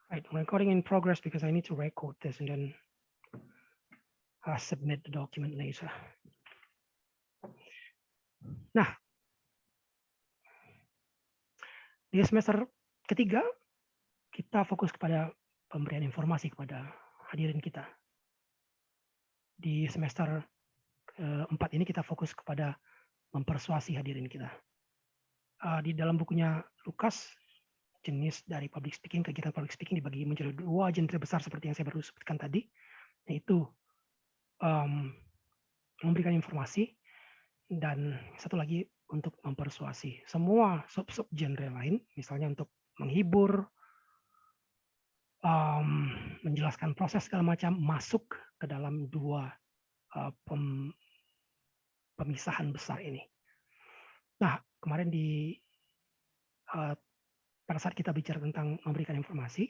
Right, recording in progress because I need to record this and then submit the document later. Nah, di semester ketiga kita fokus kepada pemberian informasi kepada hadirin kita. Di semester keempat ini kita fokus kepada mempersuasi hadirin kita. Di dalam bukunya Lukas, jenis dari public speaking, kegiatan public speaking dibagi menjadi dua genre besar seperti yang saya baru sebutkan tadi, yaitu memberikan informasi dan satu lagi untuk mempersuasi. Semua sub-sub genre lain, misalnya untuk menghibur, menjelaskan proses segala macam, masuk ke dalam dua pemisahan besar ini. Nah, kemarin pada saat kita bicara tentang memberikan informasi,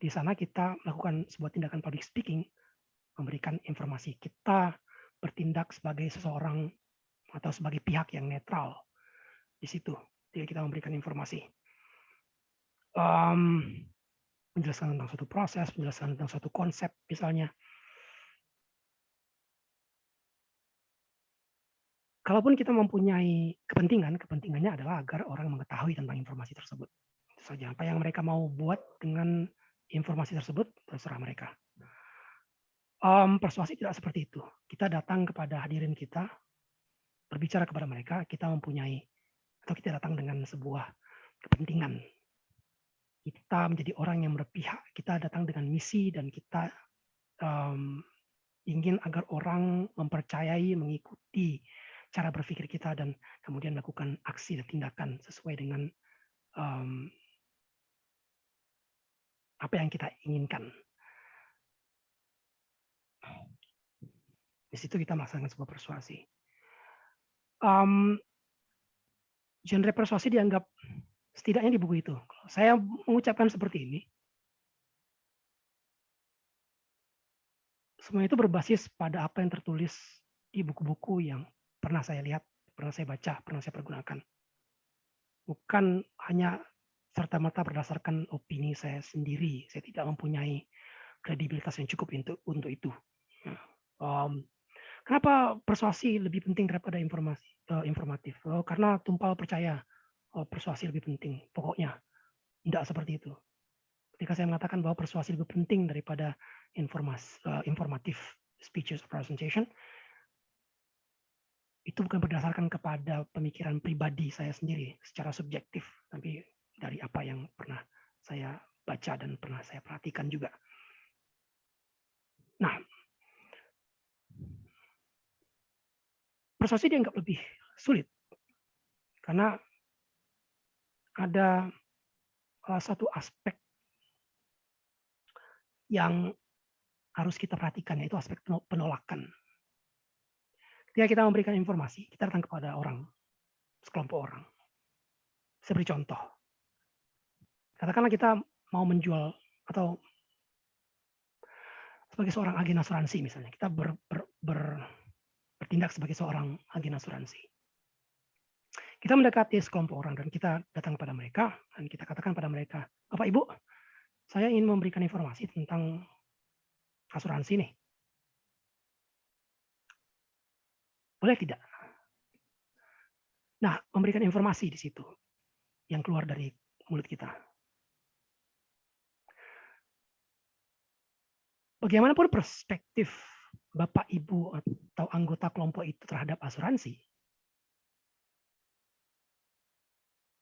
di sana kita melakukan sebuah tindakan public speaking, memberikan informasi. Kita bertindak sebagai seseorang atau sebagai pihak yang netral di situ. Jadi kita memberikan informasi. Menjelaskan tentang suatu proses, menjelaskan tentang suatu konsep misalnya. Kalaupun kita mempunyai kepentingan, kepentingannya adalah agar orang mengetahui tentang informasi tersebut. Itu saja. Apa yang mereka mau buat dengan informasi tersebut, terserah mereka. Persuasi tidak seperti itu. Kita datang kepada hadirin kita, berbicara kepada mereka, kita mempunyai, atau kita datang dengan sebuah kepentingan. Kita menjadi orang yang berpihak, kita datang dengan misi dan kita ingin agar orang mempercayai, mengikuti cara berpikir kita dan kemudian melakukan aksi dan tindakan sesuai dengan apa yang kita inginkan. Di situ kita melaksanakan sebuah persuasi. Genre persuasi dianggap setidaknya di buku itu. Saya mengucapkan seperti ini. Semua itu berbasis pada apa yang tertulis di buku-buku yang pernah saya lihat, pernah saya baca, pernah saya pergunakan. Bukan hanya serta-merta berdasarkan opini saya sendiri. Saya tidak mempunyai kredibilitas yang cukup untuk itu. Kenapa persuasi lebih penting daripada informatif? Karena tumpal percaya persuasi lebih penting. Pokoknya tidak seperti itu. Ketika saya mengatakan bahwa persuasi lebih penting daripada informatif speeches or presentation, itu bukan berdasarkan kepada pemikiran pribadi saya sendiri secara subjektif, tapi dari apa yang pernah saya baca dan pernah saya perhatikan juga. Nah, persuasi dianggap lebih sulit karena ada satu aspek yang harus kita perhatikan, yaitu aspek penolakan. Ketika kita memberikan informasi, kita datang kepada orang, sekelompok orang. Saya beri contoh. Katakanlah kita mau menjual atau sebagai seorang agen asuransi misalnya, kita bertindak sebagai seorang agen asuransi. Kita mendekati sekelompok orang dan kita datang kepada mereka dan kita katakan pada mereka, Bapak Ibu, saya ingin memberikan informasi tentang asuransi nih. Boleh tidak? Nah, memberikan informasi di situ yang keluar dari mulut kita. Bagaimanapun perspektif Bapak, Ibu, atau anggota kelompok itu terhadap asuransi,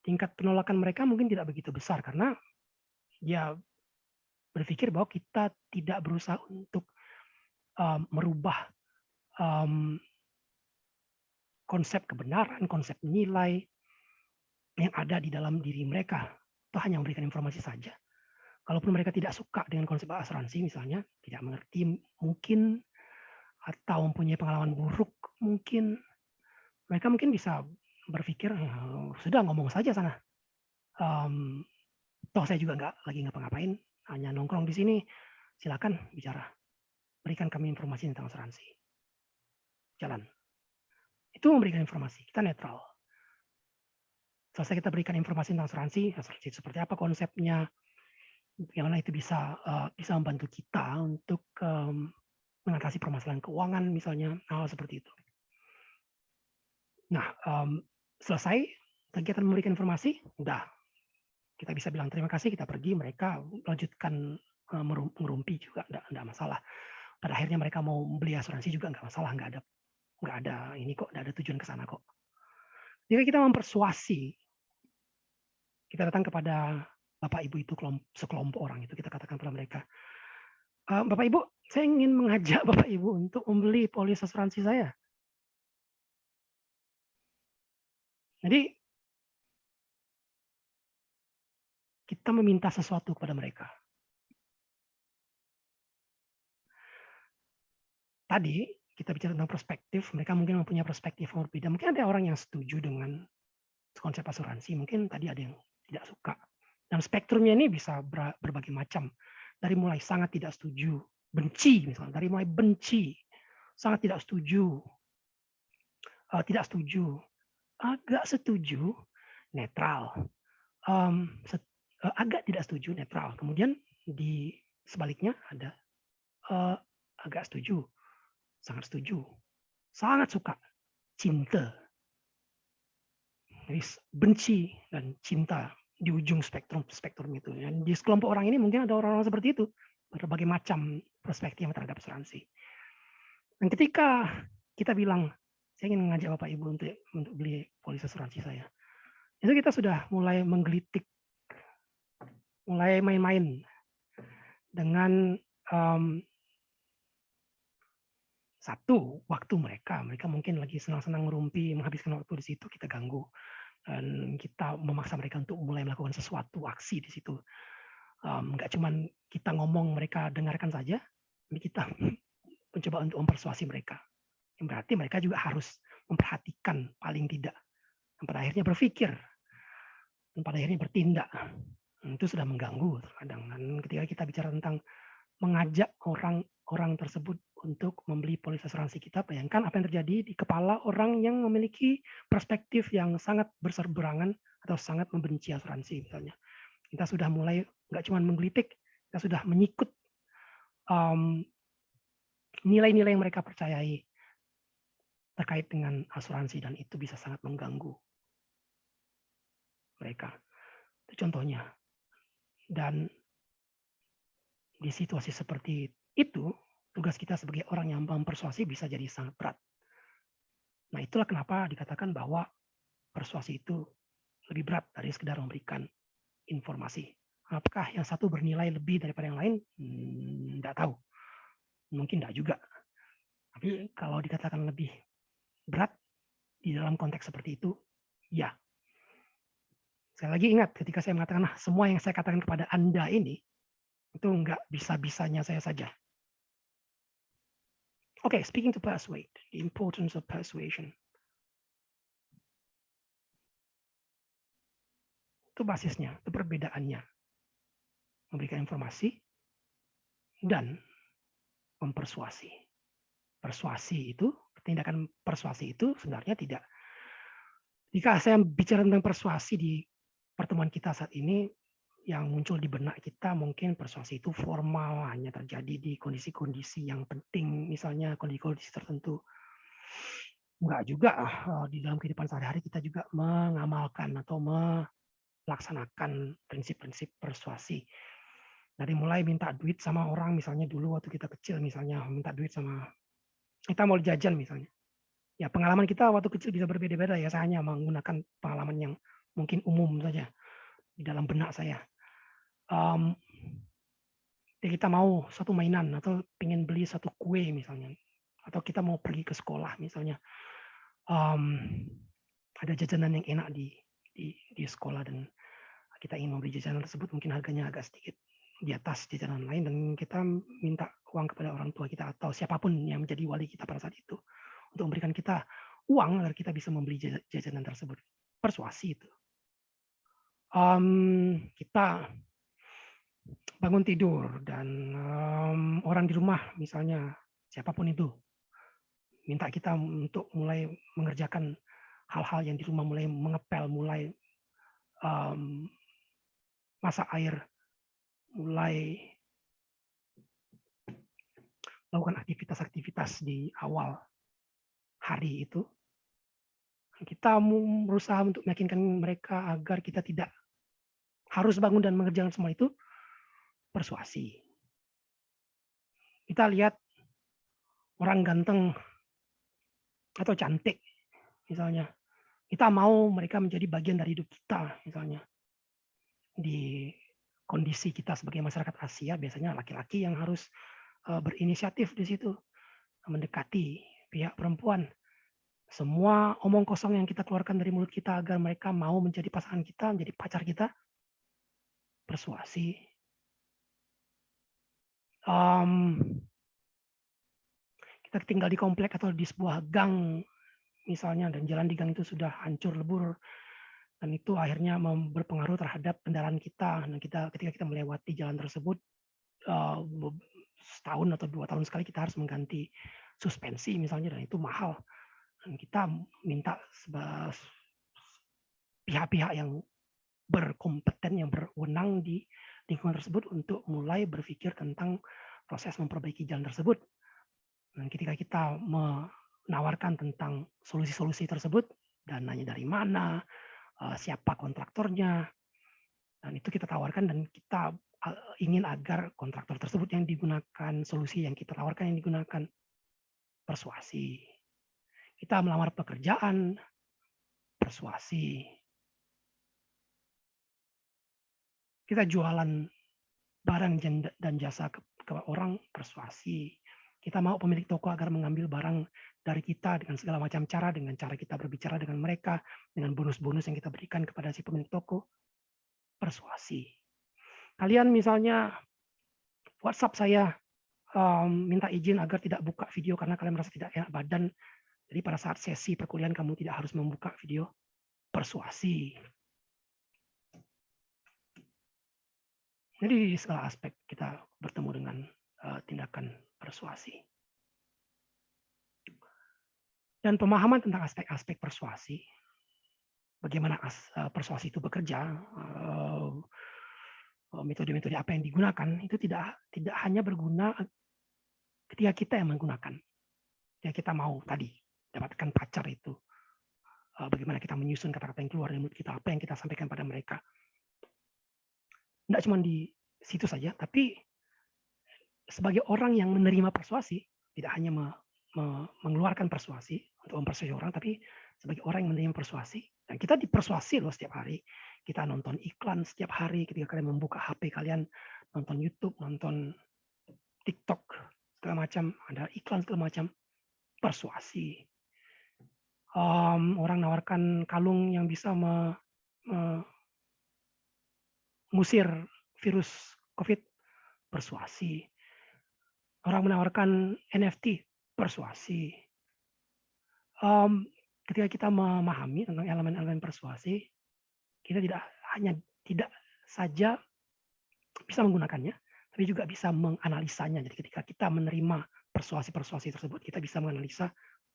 tingkat penolakan mereka mungkin tidak begitu besar karena ya berpikir bahwa kita tidak berusaha untuk merubah konsep kebenaran, konsep nilai yang ada di dalam diri mereka. Itu hanya memberikan informasi saja. Kalaupun mereka tidak suka dengan konsep asuransi misalnya, tidak mengerti mungkin, atau mempunyai pengalaman buruk mungkin, mereka mungkin bisa berpikir, sudah ngomong saja sana. Toh saya juga lagi ngapa-ngapain, hanya nongkrong di sini, silakan bicara. Berikan kami informasi tentang asuransi. Jalan. Itu memberikan informasi, kita netral. Selesai kita berikan informasi tentang asuransi seperti apa konsepnya, yang mana itu bisa membantu kita untuk mengatasi permasalahan keuangan misalnya, hal seperti itu. Nah, selesai kegiatan memberikan informasi, udah kita bisa bilang terima kasih, kita pergi, mereka lanjutkan ngerumpi juga, enggak masalah. Pada akhirnya mereka mau beli asuransi juga enggak masalah, enggak ada ini kok, enggak ada tujuan ke sana kok. Jika kita mempersuasi, kita datang kepada Bapak Ibu itu sekelompok orang itu, kita katakan kepada mereka, Bapak Ibu, saya ingin mengajak Bapak Ibu untuk membeli polis asuransi saya. Jadi kita meminta sesuatu kepada mereka. Tadi kita bicara tentang perspektif, mereka mungkin mempunyai perspektif yang berbeda. Mungkin ada orang yang setuju dengan konsep asuransi, mungkin tadi ada yang tidak suka. Dan spektrumnya ini bisa berbagai macam. Dari mulai sangat tidak setuju, benci misalnya, dari mulai benci, sangat tidak setuju, agak setuju, netral, agak tidak setuju, netral. Kemudian di sebaliknya ada agak setuju, sangat setuju, sangat suka, cinta. Jadi benci dan cinta di ujung spektrum itu. Dan di sekelompok orang ini mungkin ada orang-orang seperti itu, berbagai macam perspektif terhadap asuransi. Dan ketika kita bilang, saya ingin mengajak Bapak Ibu untuk beli polis asuransi saya, itu kita sudah mulai menggelitik, mulai main-main dengan satu, waktu mereka mungkin lagi senang-senang ngerumpi, menghabiskan waktu di situ, kita ganggu. Dan kita memaksa mereka untuk mulai melakukan sesuatu aksi di situ. Nggak cuma kita ngomong mereka dengarkan saja, tapi kita mencoba untuk mempersuasi mereka. Yang berarti mereka juga harus memperhatikan paling tidak. Dan pada akhirnya berpikir, dan pada akhirnya bertindak. Itu sudah mengganggu terkadang. Dan ketika kita bicara tentang mengajak orang tersebut untuk membeli polis asuransi kita, bayangkan apa yang terjadi di kepala orang yang memiliki perspektif yang sangat berseberangan atau sangat membenci asuransi misalnya. Kita sudah mulai nggak cuma menggelitik, kita sudah menyikut nilai-nilai yang mereka percayai terkait dengan asuransi, dan itu bisa sangat mengganggu mereka. Itu contohnya. Dan di situasi seperti itu, tugas kita sebagai orang yang mempersuasi bisa jadi sangat berat. Nah, itulah kenapa dikatakan bahwa persuasi itu lebih berat dari sekedar memberikan informasi. Apakah yang satu bernilai lebih daripada yang lain? Tidak tahu. Mungkin tidak juga. Tapi kalau dikatakan lebih berat di dalam konteks seperti itu, ya. Sekali lagi ingat, ketika saya mengatakan semua yang saya katakan kepada Anda ini, itu nggak bisa-bisanya saya saja. Okay, speaking to persuade, the importance of persuasion. Itu basisnya, itu perbedaannya. Memberikan informasi dan mempersuasi. Persuasi itu, tindakan persuasi itu sebenarnya tidak. Jika saya bicara tentang persuasi di pertemuan kita saat ini, yang muncul di benak kita mungkin persuasi itu formal, hanya terjadi di kondisi-kondisi yang penting, misalnya kondisi-kondisi tertentu. Enggak juga, di dalam kehidupan sehari-hari kita juga mengamalkan atau melaksanakan prinsip-prinsip persuasi. Dari mulai minta duit sama orang, misalnya dulu waktu kita kecil, misalnya minta duit sama, kita mau jajan misalnya. Ya pengalaman kita waktu kecil bisa berbeda-beda ya, saya hanya menggunakan pengalaman yang mungkin umum saja di dalam benak saya. Kita mau satu mainan atau pengen beli satu kue misalnya, atau kita mau pergi ke sekolah misalnya, ada jajanan yang enak di sekolah dan kita ingin membeli jajanan tersebut, mungkin harganya agak sedikit di atas jajanan lain, dan kita minta uang kepada orang tua kita atau siapapun yang menjadi wali kita pada saat itu untuk memberikan kita uang agar kita bisa membeli jajanan tersebut. Persuasi itu. Kita bangun tidur dan orang di rumah misalnya, siapapun itu, minta kita untuk mulai mengerjakan hal-hal yang di rumah mulai mengepel, mulai masa air mulai melakukan aktivitas-aktivitas di awal hari itu, kita berusaha untuk meyakinkan mereka agar kita tidak harus bangun dan mengerjakan semua itu, persuasi. Kita lihat orang ganteng atau cantik misalnya, kita mau mereka menjadi bagian dari hidup kita misalnya. Di kondisi kita sebagai masyarakat Asia biasanya laki-laki yang harus berinisiatif di situ, mendekati pihak perempuan. Semua omong kosong yang kita keluarkan dari mulut kita agar mereka mau menjadi pasangan kita, menjadi pacar kita, persuasi. Kita tinggal di komplek atau di sebuah gang misalnya, dan jalan di gang itu sudah hancur lebur, dan itu akhirnya berpengaruh terhadap kendaraan kita. Nah, ketika kita melewati jalan tersebut, setahun atau 2 tahun sekali kita harus mengganti suspensi misalnya, dan itu mahal. Dan kita minta pihak-pihak yang berkompeten, yang berwenang di lingkungan tersebut untuk mulai berpikir tentang proses memperbaiki jalan tersebut. Dan ketika kita menawarkan tentang solusi-solusi tersebut, dananya dari mana, siapa kontraktornya, dan itu kita tawarkan, dan kita ingin agar kontraktor tersebut yang digunakan, solusi yang kita tawarkan yang digunakan, persuasi. Kita melamar pekerjaan, persuasi. Kita jualan barang dan jasa ke orang, persuasi. Kita mau pemilik toko agar mengambil barang dari kita dengan segala macam cara, dengan cara kita berbicara dengan mereka, dengan bonus-bonus yang kita berikan kepada si pemilik toko, persuasi. Kalian misalnya WhatsApp saya, minta izin agar tidak buka video karena kalian merasa tidak enak badan. Jadi pada saat sesi perkuliahan kamu tidak harus membuka video, persuasi. Jadi di segala aspek kita bertemu dengan tindakan persuasi. Dan pemahaman tentang aspek-aspek persuasi, bagaimana persuasi itu bekerja, metode-metode apa yang digunakan, itu tidak hanya berguna ketika kita yang menggunakan. Ya, kita mau tadi dapatkan pacar itu, bagaimana kita menyusun kata-kata yang keluar dari mulut kita, apa yang kita sampaikan pada mereka. Tidak cuma di situ saja, tapi sebagai orang yang menerima persuasi, tidak hanya mengeluarkan persuasi untuk mempersuasi orang, tapi sebagai orang yang menerima persuasi, dan kita dipersuasi loh setiap hari. Kita nonton iklan setiap hari ketika kalian membuka HP kalian, nonton YouTube, nonton TikTok, segala macam, ada iklan segala macam, persuasi. Orang nawarkan kalung yang bisa mengusir virus COVID, persuasi. Orang menawarkan NFT, persuasi. Ketika kita memahami tentang elemen-elemen persuasi, kita tidak saja bisa menggunakannya, tapi juga bisa menganalisanya. Jadi ketika kita menerima persuasi-persuasi tersebut, kita bisa menganalisa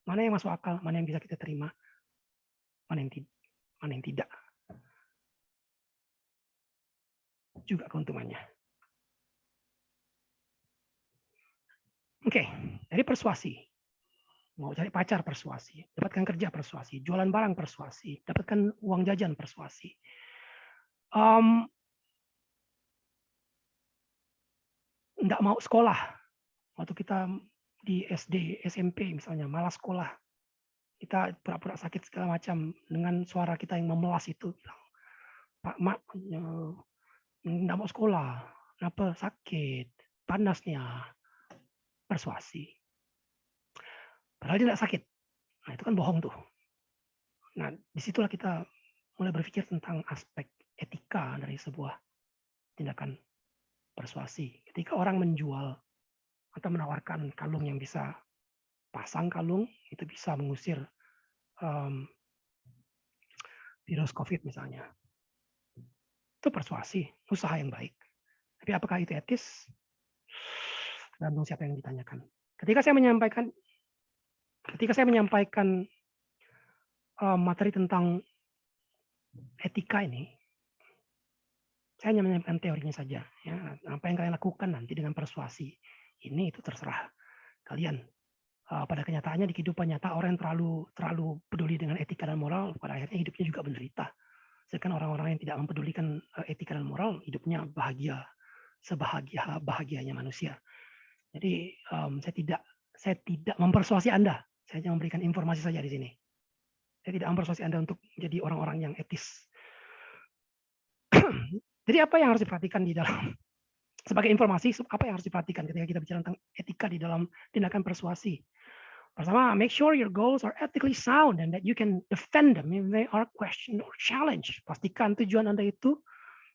mana yang masuk akal, mana yang bisa kita terima, mana yang tidak. Juga keuntungannya. Oke, dari persuasi. Mau cari pacar, persuasi. Dapatkan kerja, persuasi. Jualan barang, persuasi. Dapatkan uang jajan, persuasi. Nggak mau sekolah. Waktu kita di SD, SMP misalnya, malas sekolah. Kita pura-pura sakit segala macam. Dengan suara kita yang memelas itu. Pak, Mak, nggak mau sekolah. Kenapa? Sakit. Panasnya. Persuasi. Padahal dia tidak sakit. Nah, itu kan bohong tuh. Nah, disitulah kita mulai berpikir tentang aspek etika dari sebuah tindakan persuasi. Ketika orang menjual atau menawarkan kalung yang bisa pasang kalung, itu bisa mengusir virus COVID misalnya. Itu persuasi, usaha yang baik. Tapi apakah itu etis? Tergantung siapa yang ditanyakan. Ketika saya menyampaikan materi tentang etika ini, Saya hanya menyampaikan teorinya saja. Ya, apa yang kalian lakukan nanti dengan persuasi ini itu terserah kalian. Pada kenyataannya di kehidupan nyata orang yang terlalu peduli dengan etika dan moral pada akhirnya hidupnya juga menderita. Sedangkan orang-orang yang tidak mempedulikan etika dan moral hidupnya bahagia, sebahagia bahagianya manusia. Jadi saya tidak mempersuasi Anda. Saya hanya memberikan informasi saja di sini. Saya tidak mempersuasi Anda untuk menjadi orang-orang yang etis. Jadi apa yang harus diperhatikan di dalam sebagai informasi, apa yang harus diperhatikan ketika kita bicara tentang etika di dalam tindakan persuasi? Pertama, make sure your goals are ethically sound and that you can defend them if they are questioned or challenged. Pastikan tujuan Anda itu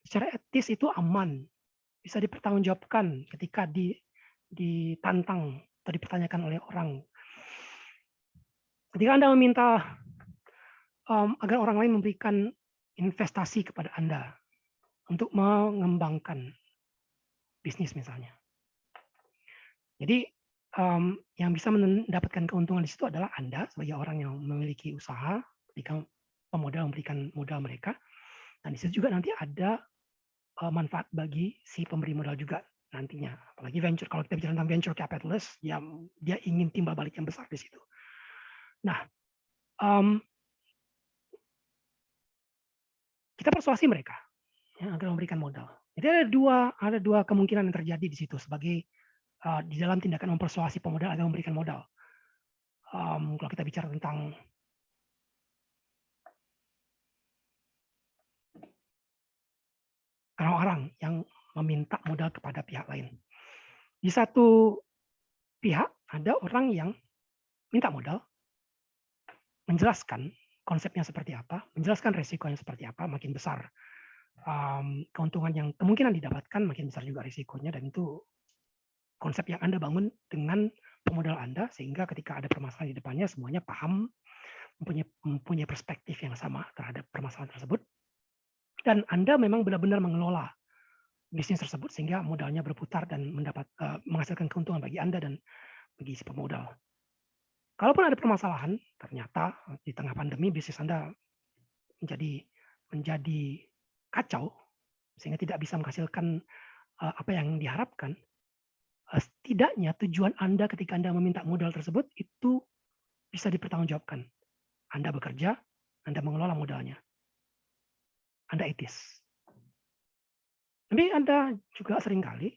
secara etis itu aman, bisa dipertanggungjawabkan ketika ditantang atau dipertanyakan oleh orang. Ketika Anda meminta agar orang lain memberikan investasi kepada Anda untuk mengembangkan bisnis misalnya. Jadi yang bisa mendapatkan keuntungan di situ adalah Anda sebagai orang yang memiliki usaha, ketika pemodal memberikan modal mereka, dan di situ juga nanti ada manfaat bagi si pemberi modal juga nantinya. Apalagi venture, kalau kita bicara tentang venture capitalist, dia ingin timbal balik yang besar di situ. Nah, kita persuasi mereka ya, agar memberikan modal. Jadi ada dua kemungkinan yang terjadi di situ sebagai di dalam tindakan mempersuasi pemodal agar memberikan modal. Kalau kita bicara tentang orang-orang yang meminta modal kepada pihak lain. Di satu pihak ada orang yang minta modal, menjelaskan konsepnya seperti apa, menjelaskan resikonya seperti apa, makin besar keuntungan yang kemungkinan didapatkan, makin besar juga risikonya, dan itu konsep yang Anda bangun dengan pemodal Anda, sehingga ketika ada permasalahan di depannya, semuanya paham, mempunyai perspektif yang sama terhadap permasalahan tersebut, dan Anda memang benar-benar mengelola bisnis tersebut sehingga modalnya berputar dan menghasilkan keuntungan bagi Anda dan bagi si pemodal. Kalaupun ada permasalahan, ternyata di tengah pandemi bisnis Anda menjadi kacau sehingga tidak bisa menghasilkan apa yang diharapkan, setidaknya tujuan Anda ketika Anda meminta modal tersebut itu bisa dipertanggungjawabkan. Anda bekerja, Anda mengelola modalnya. Anda etis. Tapi Anda juga seringkali,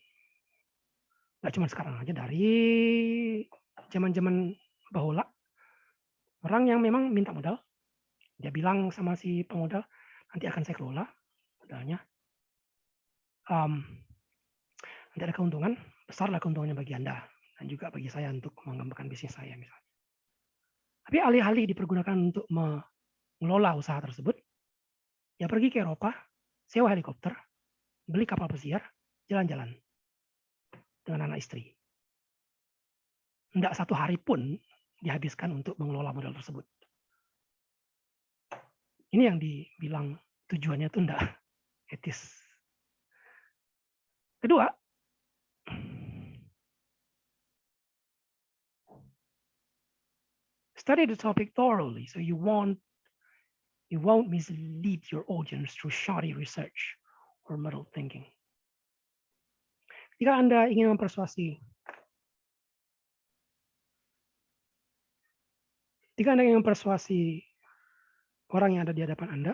nggak cuma sekarang aja, dari zaman-zaman bahula, orang yang memang minta modal, dia bilang sama si pemodal, nanti akan saya kelola modalnya. Nanti ada keuntungan, besarlah keuntungannya bagi Anda, dan juga bagi saya untuk mengembangkan bisnis saya misalnya. Tapi alih-alih dipergunakan untuk mengelola usaha tersebut, ya pergi ke Eropa, sewa helikopter, beli kapal pesiar, jalan-jalan dengan anak istri. Tidak satu hari pun dihabiskan untuk mengelola modal tersebut. Ini yang dibilang tujuannya itu tidak etis. Kedua, study the topic thoroughly so you won't mislead your audience through shoddy research or muddled thinking. Jika Anda ingin mempersuasi orang yang ada di hadapan Anda,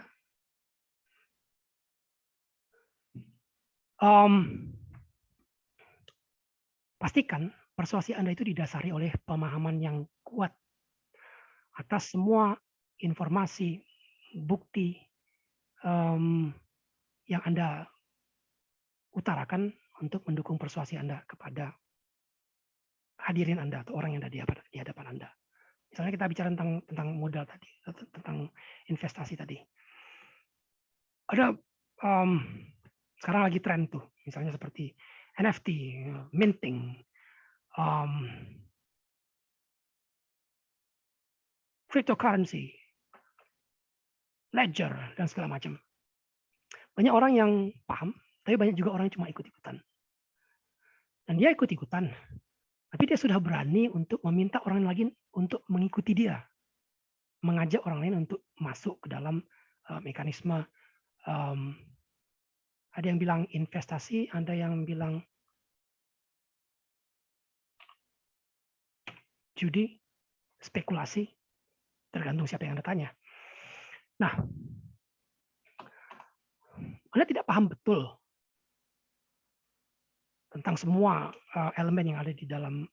pastikan persuasi Anda itu didasari oleh pemahaman yang kuat atas semua informasi, bukti yang Anda utarakan untuk mendukung persuasi Anda kepada hadirin Anda atau orang yang ada di hadapan Anda. Misalnya kita bicara tentang modal tadi, tentang investasi tadi. Ada sekarang lagi tren tuh, misalnya seperti NFT, minting, cryptocurrency, ledger, dan segala macam. Banyak orang yang paham, tapi banyak juga orang yang cuma ikut-ikutan. Dan dia ikut-ikutan, tapi dia sudah berani untuk meminta orang lain untuk mengikuti dia. Mengajak orang lain untuk masuk ke dalam mekanisme Ada yang bilang investasi, ada yang bilang judi, spekulasi, tergantung siapa yang Anda tanya. Nah, Anda tidak paham betul tentang semua elemen yang ada di dalam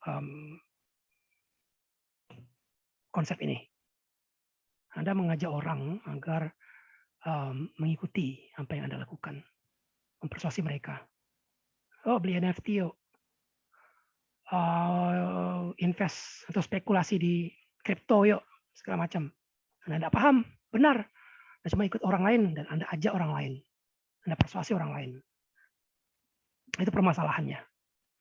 konsep ini. Anda mengajak orang agar mengikuti apa yang Anda lakukan, mempersuasi mereka. Oh, beli NFT yuk, invest atau spekulasi di kripto yuk, segala macam. Anda tidak paham, benar. Anda cuma ikut orang lain dan Anda ajak orang lain. Anda persuasi orang lain. Itu permasalahannya.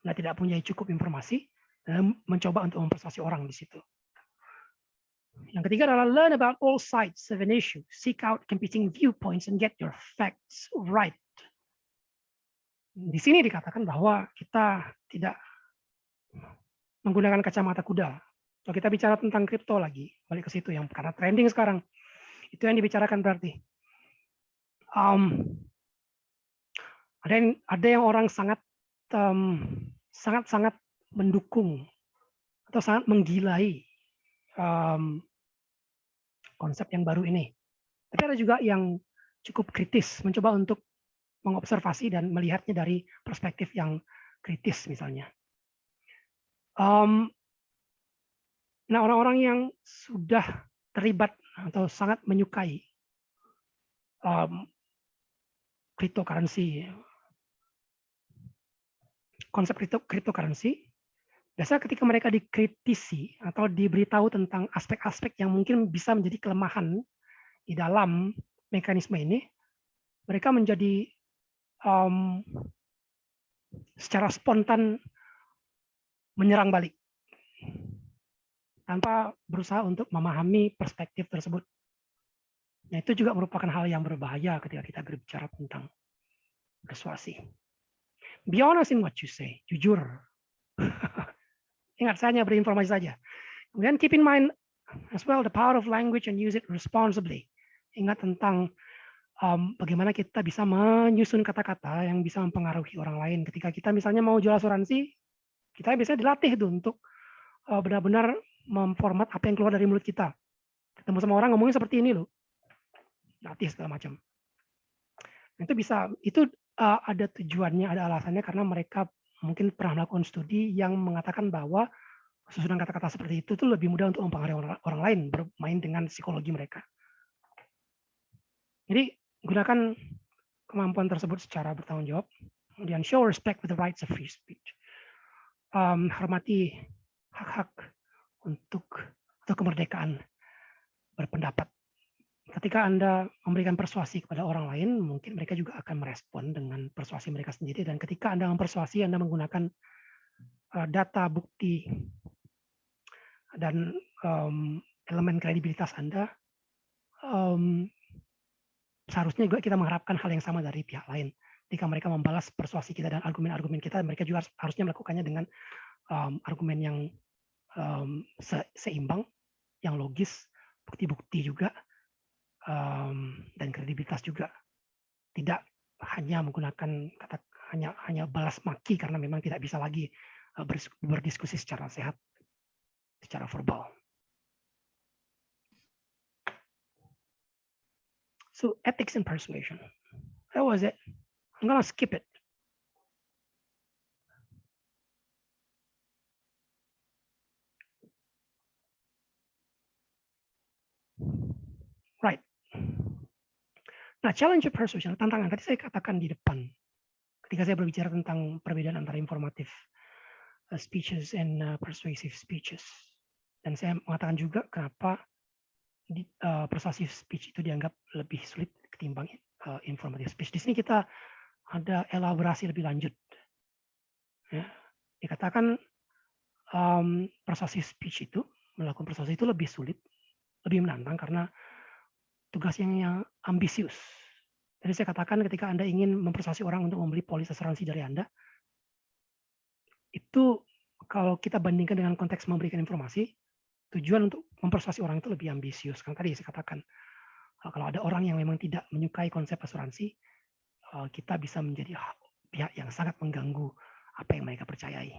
Anda tidak punya cukup informasi dan mencoba untuk mempersuasi orang di situ. Yang ketiga adalah learn about all sides of an issue. Seek out competing viewpoints and get your facts right. Di sini dikatakan bahwa kita tidak menggunakan kacamata kuda. Kalau kita bicara tentang kripto lagi, balik ke situ yang karena trending sekarang. Itu yang dibicarakan berarti. Ada yang orang sangat mendukung atau sangat menggilai konsep yang baru ini. Tapi ada juga yang cukup kritis, mencoba untuk mengobservasi dan melihatnya dari perspektif yang kritis misalnya. Nah, orang-orang yang sudah terlibat atau sangat menyukai cryptocurrency, konsep cryptocurrency, biasanya ketika mereka dikritisi atau diberitahu tentang aspek-aspek yang mungkin bisa menjadi kelemahan di dalam mekanisme ini, mereka menjadi secara spontan menyerang balik tanpa berusaha untuk memahami perspektif tersebut. Nah, itu juga merupakan hal yang berbahaya ketika kita berbicara tentang persuasi. Be honest in what you say, jujur. Ingat, saya hanya berinformasi saja. Kemudian keep in mind as well the power of language and use it responsibly. Ingat tentang bagaimana kita bisa menyusun kata-kata yang bisa mempengaruhi orang lain. Ketika kita misalnya mau jual asuransi, kita biasanya dilatih tuh untuk benar-benar memformat apa yang keluar dari mulut kita. Ketemu sama orang ngomongnya seperti ini loh, latih segala macam. Itu ada tujuannya, ada alasannya karena mereka mungkin pernah melakukan studi yang mengatakan bahwa susunan kata-kata seperti itu tuh lebih mudah untuk mempengaruhi orang lain, bermain dengan psikologi mereka. Jadi gunakan kemampuan tersebut secara bertanggung jawab. Kemudian show respect with the rights of free speech. Hormati hak-hak atau kemerdekaan berpendapat. Ketika Anda memberikan persuasi kepada orang lain, mungkin mereka juga akan merespon dengan persuasi mereka sendiri. Dan ketika Anda mempersuasi, Anda menggunakan data, bukti, dan elemen kredibilitas Anda, seharusnya juga kita mengharapkan hal yang sama dari pihak lain. Ketika mereka membalas persuasi kita dan argumen-argumen kita, mereka juga harusnya melakukannya dengan argumen yang seimbang, yang logis, bukti-bukti juga, dan kredibilitas juga. Tidak hanya menggunakan kata hanya balas maki karena memang tidak bisa lagi berdiskusi secara sehat, secara verbal. So ethics and persuasion. That was it. I'm gonna skip it. Right. Nah, challenge of persuasion, tantangan. Tadi saya katakan di depan, ketika saya berbicara tentang perbedaan antara informative speeches and persuasive speeches. Dan saya mengatakan juga kenapa persuasive speech itu dianggap lebih sulit ketimbang informative speech. Di sini kita ada elaborasi lebih lanjut. Ya, dikatakan persuasive speech itu, melakukan persuasi itu lebih sulit, lebih menantang karena tugas yang ambisius. Jadi saya katakan ketika Anda ingin mempersuasi orang untuk membeli polis asuransi dari Anda, itu kalau kita bandingkan dengan konteks memberikan informasi, tujuan untuk mempersuasi orang itu lebih ambisius. Kan tadi saya katakan, kalau ada orang yang memang tidak menyukai konsep asuransi, kita bisa menjadi pihak yang sangat mengganggu apa yang mereka percayai.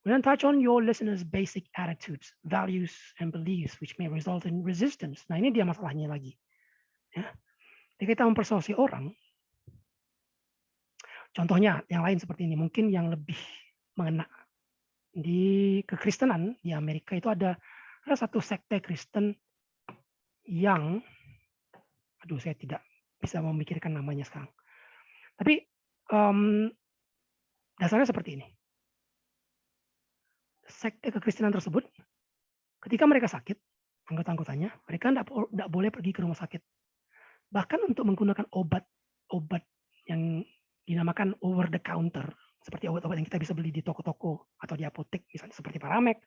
We then touch on your listeners' basic attitudes, values, and beliefs, which may result in resistance. Nah, ini dia masalahnya lagi. Ya. Ketika kita mempersuasi orang, contohnya yang lain seperti ini, mungkin yang lebih mengena di kekristenan di Amerika itu ada satu sekte Kristen yang, aduh saya tidak bisa memikirkan namanya sekarang. Tapi dasarnya seperti ini. Sekte kekristenan tersebut, ketika mereka sakit, anggota-anggotanya, mereka tidak boleh pergi ke rumah sakit. Bahkan untuk menggunakan obat yang dinamakan over the counter, seperti obat-obat yang kita bisa beli di toko-toko atau di apotek, misalnya seperti Paramek,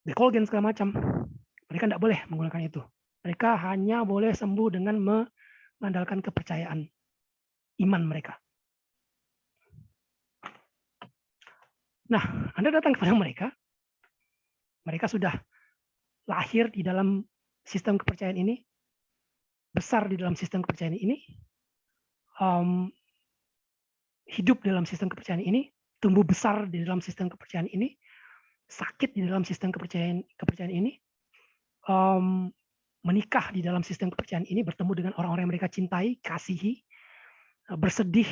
Decolgen, segala macam. Mereka tidak boleh menggunakan itu. Mereka hanya boleh sembuh dengan mengandalkan kepercayaan iman mereka. Nah, Anda datang kepada mereka, mereka sudah lahir di dalam sistem kepercayaan ini, besar di dalam sistem kepercayaan ini, hidup dalam sistem kepercayaan ini, tumbuh besar di dalam sistem kepercayaan ini, sakit di dalam sistem kepercayaan ini, menikah di dalam sistem kepercayaan ini, bertemu dengan orang-orang yang mereka cintai, kasihi, bersedih,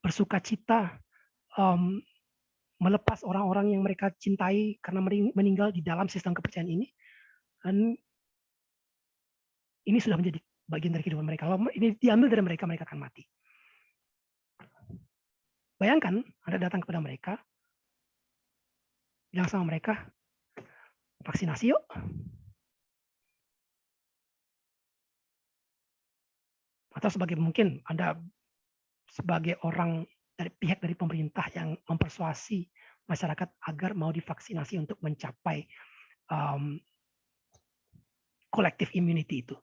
bersuka cita, melepas orang-orang yang mereka cintai karena meninggal di dalam sistem kepercayaan ini, dan ini sudah menjadi bagian dari kehidupan mereka. Kalau ini diambil dari mereka, mereka akan mati. Bayangkan Anda datang kepada mereka, bilang sama mereka, vaksinasi yuk. Atau sebagai mungkin Anda sebagai orang dari pihak dari pemerintah yang mempersuasi masyarakat agar mau divaksinasi untuk mencapai collective immunity itu.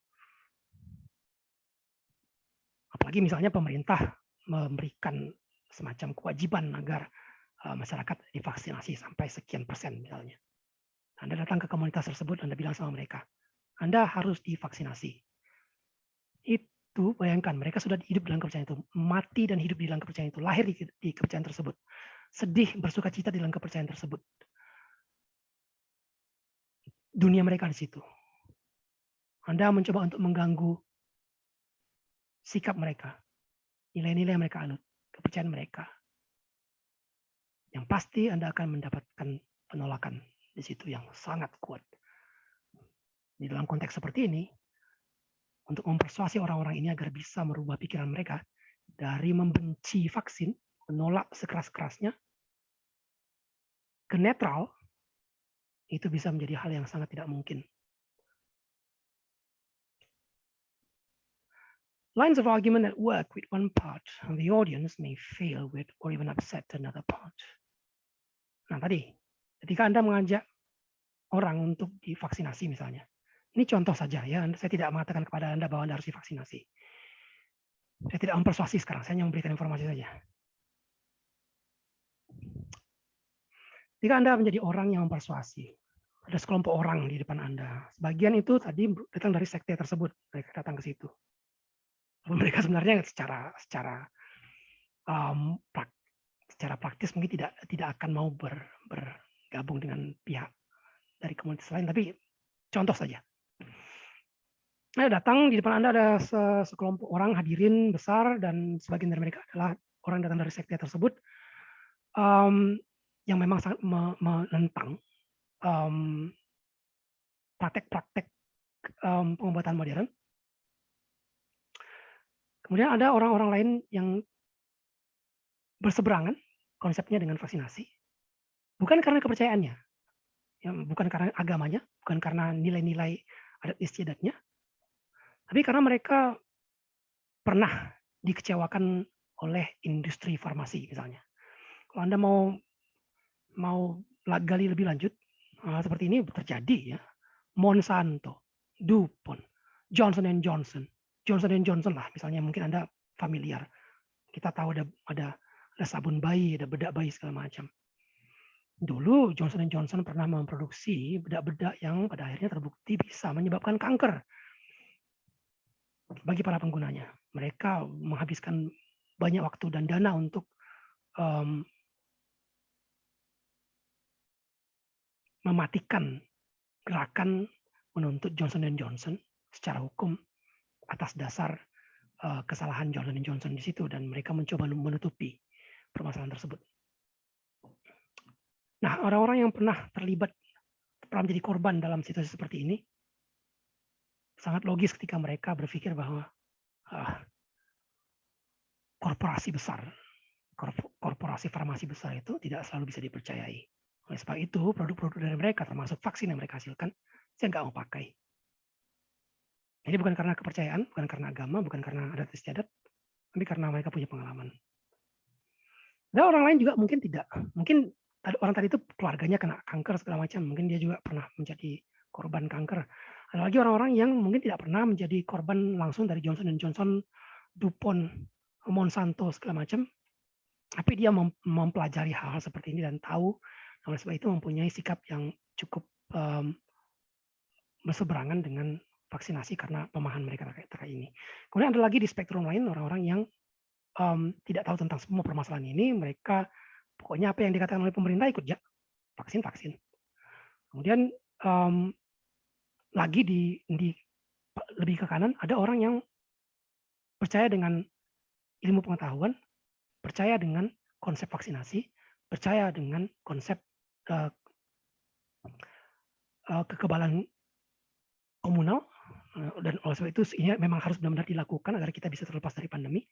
Apalagi misalnya pemerintah memberikan semacam kewajiban agar masyarakat divaksinasi sampai sekian persen misalnya. Anda datang ke komunitas tersebut, Anda bilang sama mereka, Anda harus divaksinasi. Itu bayangkan, mereka sudah hidup dalam kepercayaan itu, mati dan hidup di dalam kepercayaan itu, lahir di kepercayaan tersebut, sedih, bersuka cita di dalam kepercayaan tersebut. Dunia mereka di situ. Anda mencoba untuk mengganggu sikap mereka, nilai-nilai yang mereka anut, kepercayaan mereka. Yang pasti Anda akan mendapatkan penolakan di situ yang sangat kuat. Di dalam konteks seperti ini, untuk mempersuasi orang-orang ini agar bisa merubah pikiran mereka dari membenci vaksin, menolak sekeras-kerasnya, ke netral, itu bisa menjadi hal yang sangat tidak mungkin. Lines of argument that work with one part of the audience may fail with or even upset another part. Nah tadi, ketika Anda mengajak orang untuk divaksinasi misalnya, ini contoh saja ya, saya tidak mengatakan kepada Anda bahwa Anda harus divaksinasi. Saya tidak mempersuasi sekarang, saya hanya memberikan informasi saja. Jika Anda menjadi orang yang mempersuasi, ada sekelompok orang di depan Anda. Sebagian itu tadi datang dari sekte tersebut, mereka datang ke situ. Mereka sebenarnya secara praktis mungkin tidak akan mau bergabung dengan pihak dari komunitas lain, tapi contoh saja. Datang di depan Anda ada sekelompok orang hadirin besar dan sebagian dari mereka adalah orang datang dari sekte tersebut yang memang sangat menentang praktek-praktek pengobatan modern. Kemudian ada orang-orang lain yang berseberangan konsepnya dengan vaksinasi, bukan karena kepercayaannya, ya, bukan karena agamanya, bukan karena nilai-nilai adat istiadatnya, tapi karena mereka pernah dikecewakan oleh industri farmasi misalnya. Kalau Anda mau gali lebih lanjut, seperti ini terjadi ya. Monsanto, DuPont, Johnson & Johnson lah misalnya, mungkin Anda familiar. Kita tahu ada sabun bayi, ada bedak bayi segala macam. Dulu Johnson & Johnson pernah memproduksi bedak-bedak yang pada akhirnya terbukti bisa menyebabkan kanker bagi para penggunanya. mereka menghabiskan banyak waktu dan dana untuk mematikan gerakan menuntut Johnson & Johnson secara hukum atas dasar kesalahan Johnson & Johnson di situ, dan mereka mencoba menutupi permasalahan tersebut. Nah, orang-orang yang pernah menjadi korban dalam situasi seperti ini, sangat logis ketika mereka berpikir bahwa korporasi besar, korporasi farmasi besar itu tidak selalu bisa dipercayai. Oleh sebab itu, produk-produk dari mereka, termasuk vaksin yang mereka hasilkan, saya nggak mau pakai. Jadi bukan karena kepercayaan, bukan karena agama, bukan karena adat istiadat, tapi karena mereka punya pengalaman. Dan orang lain juga mungkin tidak. Mungkin orang tadi itu keluarganya kena kanker segala macam, mungkin dia juga pernah menjadi korban kanker. Ada lagi orang-orang yang mungkin tidak pernah menjadi korban langsung dari Johnson & Johnson, DuPont, Monsanto segala macam, tapi dia mempelajari hal-hal seperti ini dan tahu, oleh sebab itu mempunyai sikap yang cukup berseberangan dengan vaksinasi karena pemahaman mereka terkait ini. Kemudian ada lagi di spektrum lain orang-orang yang tidak tahu tentang semua permasalahan ini, mereka pokoknya apa yang dikatakan oleh pemerintah ikut ya, vaksin. Kemudian lagi di lebih ke kanan ada orang yang percaya dengan ilmu pengetahuan, percaya dengan konsep vaksinasi, percaya dengan konsep kekebalan komunal, dan oleh sebab itu ini memang harus benar-benar dilakukan agar kita bisa terlepas dari pandemi.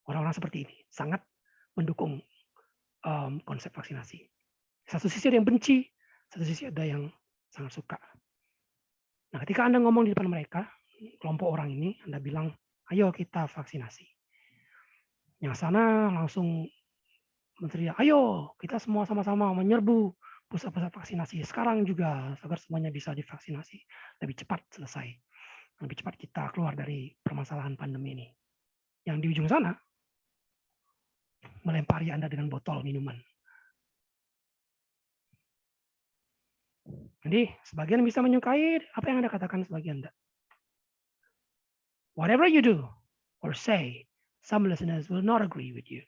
Orang-orang seperti ini sangat mendukung konsep vaksinasi. Satu sisi ada yang benci, satu sisi ada yang sangat suka. Nah, ketika Anda ngomong di depan mereka, kelompok orang ini, Anda bilang, ayo kita vaksinasi. Yang sana langsung menteriak, ayo kita semua sama-sama menyerbu pusat-pusat vaksinasi sekarang juga agar semuanya bisa divaksinasi. Lebih cepat selesai. Lebih cepat kita keluar dari permasalahan pandemi ini. Yang di ujung sana, melempari Anda dengan botol minuman. Jadi, sebagian bisa menyukai apa yang Anda katakan, sebagian tidak. Whatever you do or say, some listeners will not agree with you.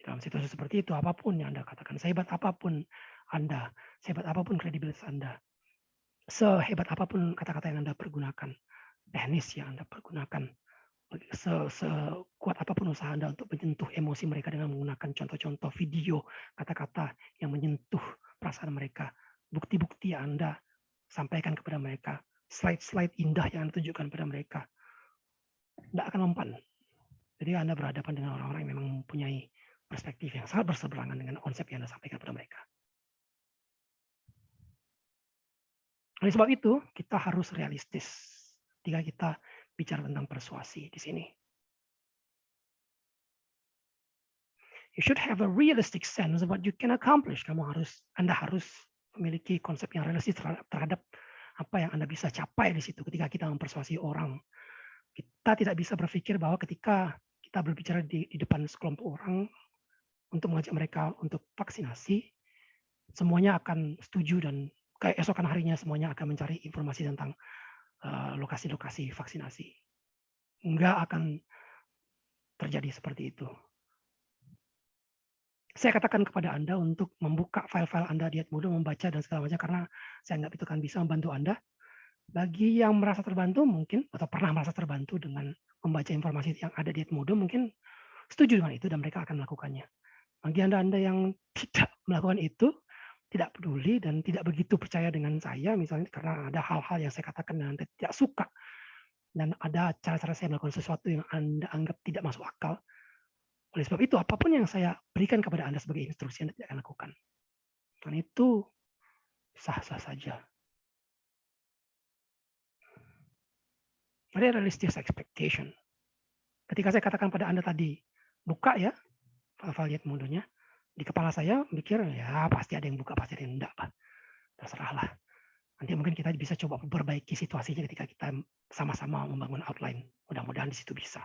Dalam situasi seperti itu, apapun yang Anda katakan, sehebat apapun Anda, sehebat apapun kredibilitas Anda, sehebat apapun kata-kata yang Anda pergunakan, teknis yang Anda pergunakan, sekuat apapun usaha Anda untuk menyentuh emosi mereka dengan menggunakan contoh-contoh video, kata-kata yang menyentuh perasaan mereka, bukti-bukti yang Anda sampaikan kepada mereka, slide-slide indah yang Anda tunjukkan kepada mereka, tidak akan mempan. Jadi Anda berhadapan dengan orang-orang yang memang mempunyai perspektif yang sangat berseberangan dengan konsep yang Anda sampaikan kepada mereka. Oleh sebab itu, kita harus realistis ketika kita bicara tentang persuasi di sini. You should have a realistic sense of what you can accomplish. Anda harus memiliki konsep yang realistis terhadap apa yang Anda bisa capai di situ ketika kita mempersuasi orang. Kita tidak bisa berpikir bahwa ketika kita berbicara di depan sekelompok orang untuk mengajak mereka untuk vaksinasi, semuanya akan setuju dan keesokan harinya semuanya akan mencari informasi tentang lokasi-lokasi vaksinasi. Enggak akan terjadi seperti itu. Saya katakan kepada Anda untuk membuka file-file Anda Diet Muda, membaca dan segala macam, karena saya anggap itu kan bisa membantu Anda. Bagi yang merasa terbantu mungkin, atau pernah merasa terbantu dengan membaca informasi yang ada Diet Muda, mungkin setuju dengan itu dan mereka akan melakukannya. Bagi Anda yang tidak melakukan itu, tidak peduli dan tidak begitu percaya dengan saya, misalnya karena ada hal-hal yang saya katakan dan Anda tidak suka, dan ada cara-cara saya melakukan sesuatu yang Anda anggap tidak masuk akal. Oleh sebab itu, apapun yang saya berikan kepada Anda sebagai instruksi, Anda tidak akan lakukan. Dan itu sah-sah saja. Ada realistic expectation. Ketika saya katakan pada Anda tadi, buka ya, file Diet Mudanya, di kepala saya mikir, ya pasti ada yang buka, pasti ada yang enggak, Pak. Terserahlah. Nanti mungkin kita bisa coba perbaiki situasinya ketika kita sama-sama membangun outline. Mudah-mudahan di situ bisa.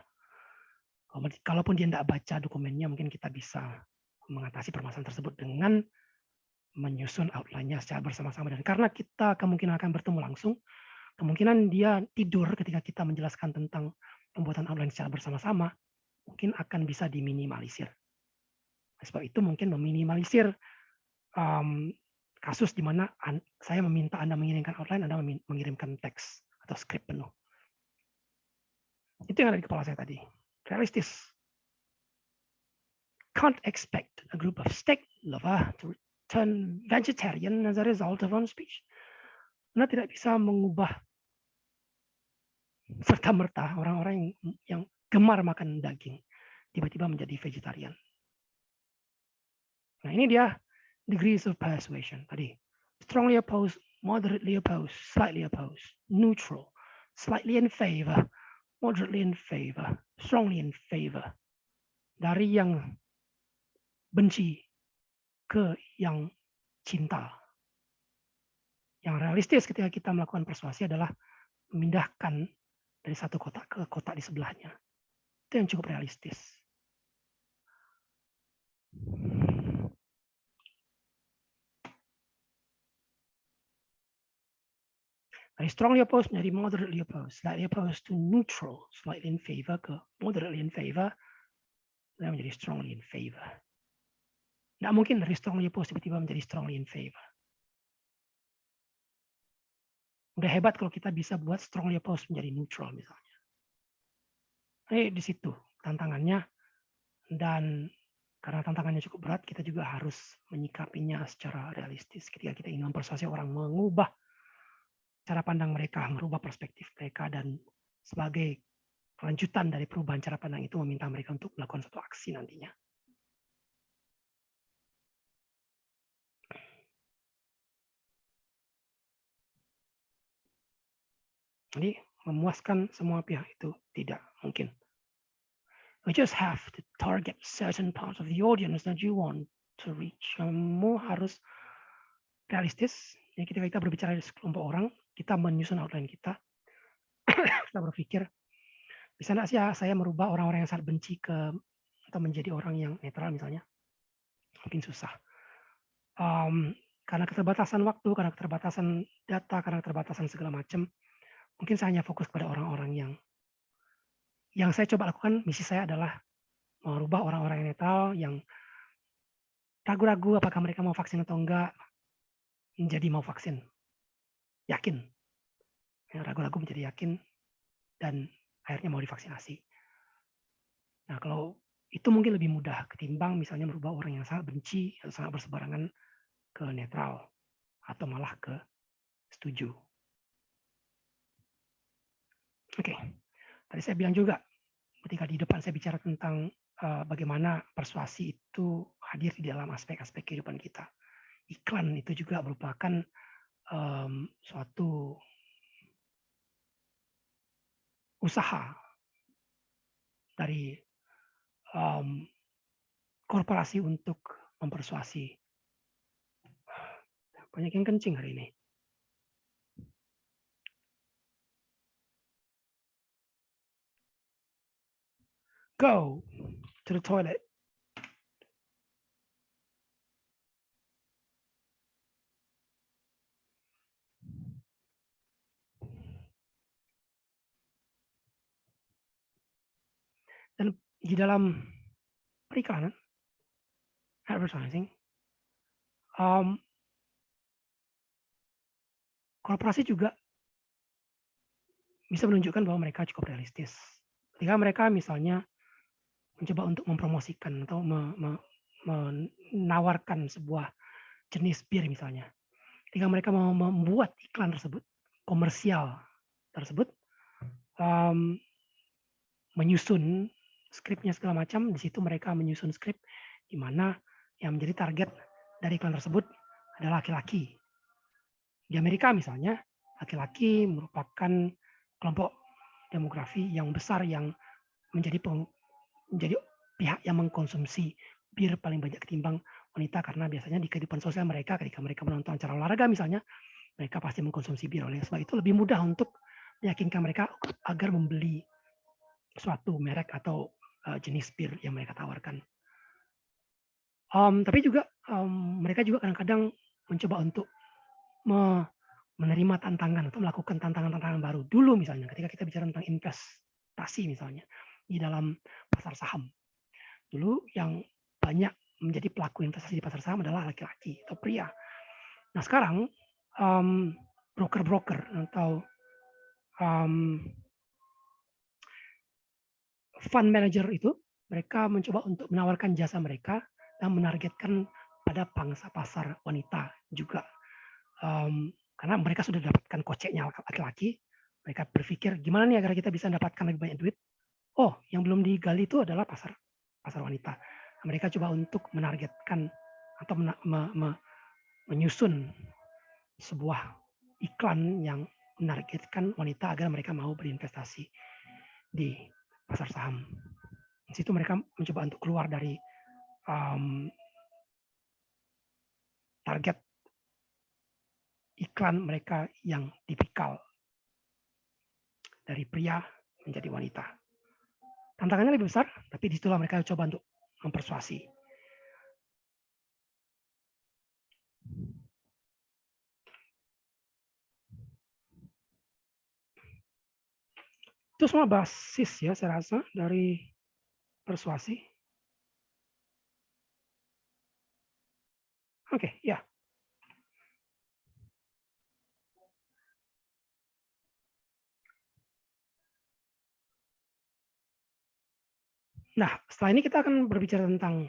Kalaupun dia tidak baca dokumennya, mungkin kita bisa mengatasi permasalahan tersebut dengan menyusun outline-nya secara bersama-sama. Dan karena kita kemungkinan akan bertemu langsung, kemungkinan dia tidur ketika kita menjelaskan tentang pembuatan outline secara bersama-sama, mungkin akan bisa diminimalisir. Sebab itu mungkin meminimalisir kasus di mana saya meminta Anda mengirimkan outline, Anda mengirimkan teks atau skrip penuh. Itu yang ada di kepala saya tadi. Realistis. Can't expect a group of steak lover to turn vegetarian as a result of one speech. Anda tidak bisa mengubah serta-merta orang-orang yang gemar makan daging tiba-tiba menjadi vegetarian. Nah, ini dia degrees of persuasion tadi. Strongly opposed, moderately opposed, slightly opposed, neutral, slightly in favor, moderately in favor, strongly in favor. Dari yang benci ke yang cinta. Yang realistis ketika kita melakukan persuasi adalah memindahkan dari satu kotak ke kotak di sebelahnya. Itu yang cukup realistis. Dari strongly opposed menjadi moderately opposed, slightly opposed to neutral, slightly in favor ke moderately in favor, dan menjadi strongly in favor. Nggak mungkin dari strongly opposed tiba-tiba menjadi strongly in favor. Udah hebat kalau kita bisa buat strongly opposed menjadi neutral misalnya. Di situ tantangannya, dan karena tantangannya cukup berat, kita juga harus menyikapinya secara realistis ketika kita ingin mempersuasi orang mengubah cara pandang mereka, merubah perspektif mereka, dan sebagai kelanjutan dari perubahan cara pandang itu meminta mereka untuk melakukan suatu aksi nantinya. Jadi memuaskan semua pihak itu tidak mungkin. You just have to target certain parts of the audience that you want to reach. Kamu harus realistis. Jadi ketika kita berbicara di sekelompok orang, kita menyusun outline kita. Kita berpikir, bisa nggak sih saya merubah orang-orang yang sangat benci atau menjadi orang yang netral misalnya? Mungkin susah. Karena keterbatasan waktu, karena keterbatasan data, karena keterbatasan segala macam, mungkin saya hanya fokus pada orang-orang yang saya coba lakukan. Misi saya adalah merubah orang-orang yang netral, yang ragu-ragu apakah mereka mau vaksin atau enggak, menjadi mau vaksin. Yakin. Ragu-ragu menjadi yakin, dan akhirnya mau divaksinasi. Nah, kalau itu mungkin lebih mudah ketimbang misalnya merubah orang yang sangat benci atau sangat berseberangan ke netral, atau malah ke setuju. Oke. Tadi saya bilang juga, ketika di depan saya bicara tentang bagaimana persuasi itu hadir di dalam aspek-aspek kehidupan kita. Iklan itu juga merupakan suatu usaha dari korporasi untuk mempersuasi. Banyak yang kencing hari ini. Go to the toilet. Dan di dalam periklanan, advertising, korporasi juga bisa menunjukkan bahwa mereka cukup realistis. Ketika mereka misalnya mencoba untuk mempromosikan atau menawarkan sebuah jenis bir misalnya. Ketika mereka mau membuat iklan tersebut, komersial tersebut, menyusun skripnya segala macam, di situ mereka menyusun skrip di mana yang menjadi target dari iklan tersebut adalah laki-laki. Di Amerika misalnya, laki-laki merupakan kelompok demografi yang besar yang menjadi pihak yang mengkonsumsi bir paling banyak ketimbang wanita, karena biasanya di kehidupan sosial mereka ketika mereka menonton acara olahraga misalnya, mereka pasti mengkonsumsi bir. Oleh sebab itu lebih mudah untuk meyakinkan mereka agar membeli suatu merek atau jenis bir yang mereka tawarkan. Tapi juga mereka juga kadang-kadang mencoba untuk menerima tantangan atau melakukan tantangan-tantangan baru. Dulu misalnya ketika kita bicara tentang invest investasi misalnya di dalam pasar saham. Dulu yang banyak menjadi pelaku investasi di pasar saham adalah laki-laki atau pria. Nah sekarang broker-broker atau fund manager itu mereka mencoba untuk menawarkan jasa mereka dan menargetkan pada pangsa pasar wanita juga. Karena mereka sudah dapatkan koceknya laki-laki, mereka berpikir gimana nih agar kita bisa mendapatkan lebih banyak duit. Oh, yang belum digali itu adalah pasar wanita. Mereka coba untuk menargetkan atau menyusun sebuah iklan yang menargetkan wanita agar mereka mau berinvestasi di pasar saham. Di situ mereka mencoba untuk keluar dari target iklan mereka yang tipikal dari pria menjadi wanita. Tantangannya lebih besar, tapi disitulah mereka coba untuk mempersuasi. Itu semua basis ya saya rasa dari persuasi. Oke, ya. Nah, setelah ini kita akan berbicara tentang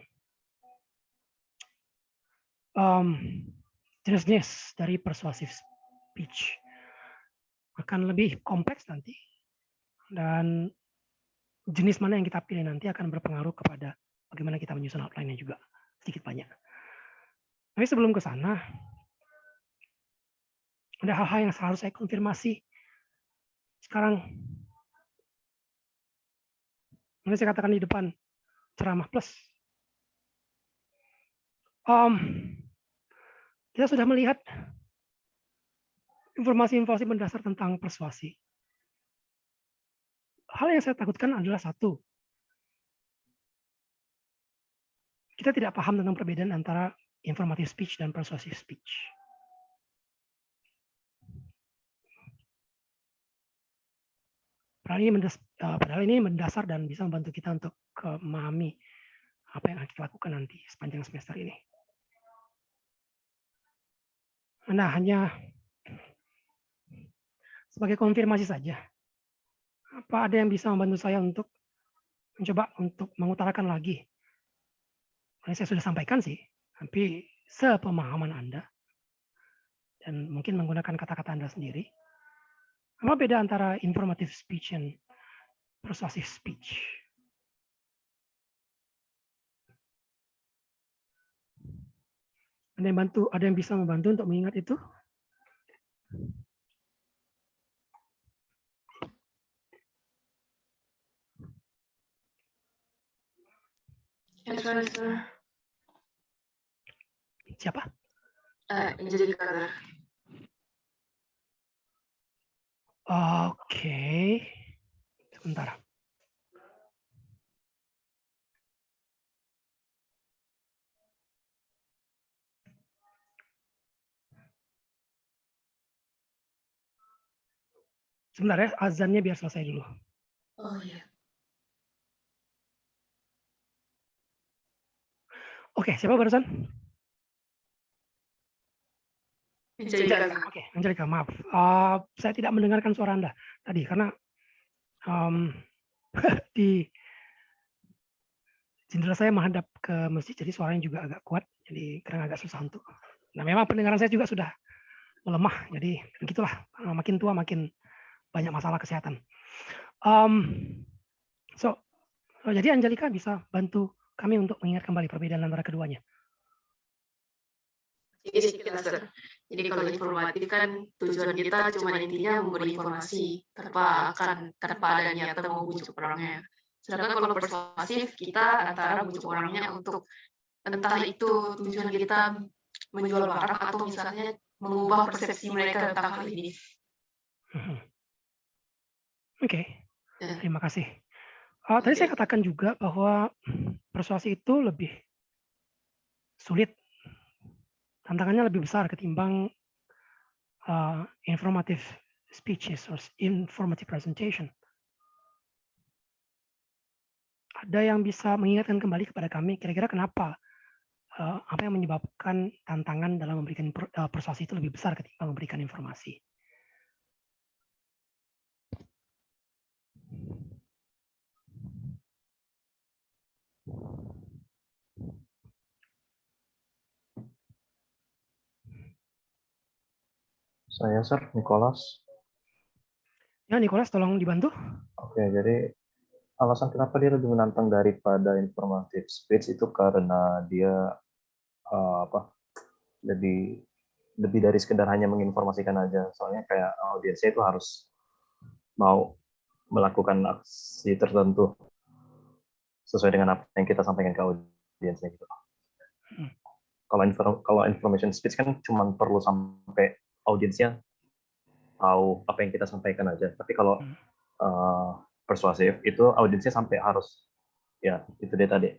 jenis-jenis dari persuasive speech. Akan lebih kompleks nanti. Dan jenis mana yang kita pilih nanti akan berpengaruh kepada bagaimana kita menyusun outline-nya juga. Sedikit banyak. Tapi sebelum ke sana, ada hal-hal yang harus saya konfirmasi. Sekarang, nanti saya katakan di depan ceramah plus. Kita sudah melihat informasi-informasi mendasar tentang persuasi. Hal yang saya takutkan adalah satu, kita tidak paham tentang perbedaan antara informative speech dan persuasive speech. Padahal ini mendasar dan bisa membantu kita untuk memahami apa yang akan kita lakukan nanti sepanjang semester ini. Nah, hanya sebagai konfirmasi saja. Apa ada yang bisa membantu saya untuk mencoba untuk mengutarakan lagi? Saya sudah sampaikan sih, tapi sepemahaman Anda dan mungkin menggunakan kata-kata Anda sendiri. Apa beda antara informative speech dan persuasive speech? Ada yang bisa membantu untuk mengingat itu? Siapa? Angelica. Oke. Sebentar. Sebentar ya, azannya biar selesai dulu. Oh iya. Oke, siapa barusan? Angelica. Oke, Angelica, maaf. Saya tidak mendengarkan suara Anda tadi karena di jendela saya menghadap ke masjid, jadi suaranya juga agak kuat, jadi kadang agak susah untuk. Nah, memang pendengaran saya juga sudah melemah, jadi begitulah. Makin tua makin banyak masalah kesehatan. Jadi Angelica bisa bantu kami untuk mengingat kembali perbedaan antara keduanya. Jadi kalau informatif kan tujuan kita cuma intinya memberi informasi tanpa ada niat atau membujuk orangnya. Sedangkan kalau persuasif kita antara membujuk orangnya untuk entah itu tujuan kita menjual barang atau misalnya mengubah persepsi mereka tentang hal ini. Oke, terima kasih. Tadi saya katakan juga bahwa persuasi itu lebih sulit, tantangannya lebih besar ketimbang informative speeches or informative presentation. ada yang bisa mengingatkan kembali kepada kami kira-kira kenapa apa yang menyebabkan tantangan dalam memberikan persuasi itu lebih besar ketimbang memberikan informasi? Saya, Sir, Nicholas. Ya, Nicholas, tolong dibantu. Oke, jadi alasan kenapa dia lebih menantang daripada informative speech itu karena dia lebih dari sekedar hanya menginformasikan aja. Soalnya kayak audiensnya itu harus mau melakukan aksi tertentu sesuai dengan apa yang kita sampaikan ke audiensnya gitu. Kalau information speech kan cuma perlu sampai audiensnya tahu apa yang kita sampaikan aja. Tapi kalau persuasif itu audiensnya sampai harus ya itu dia tadi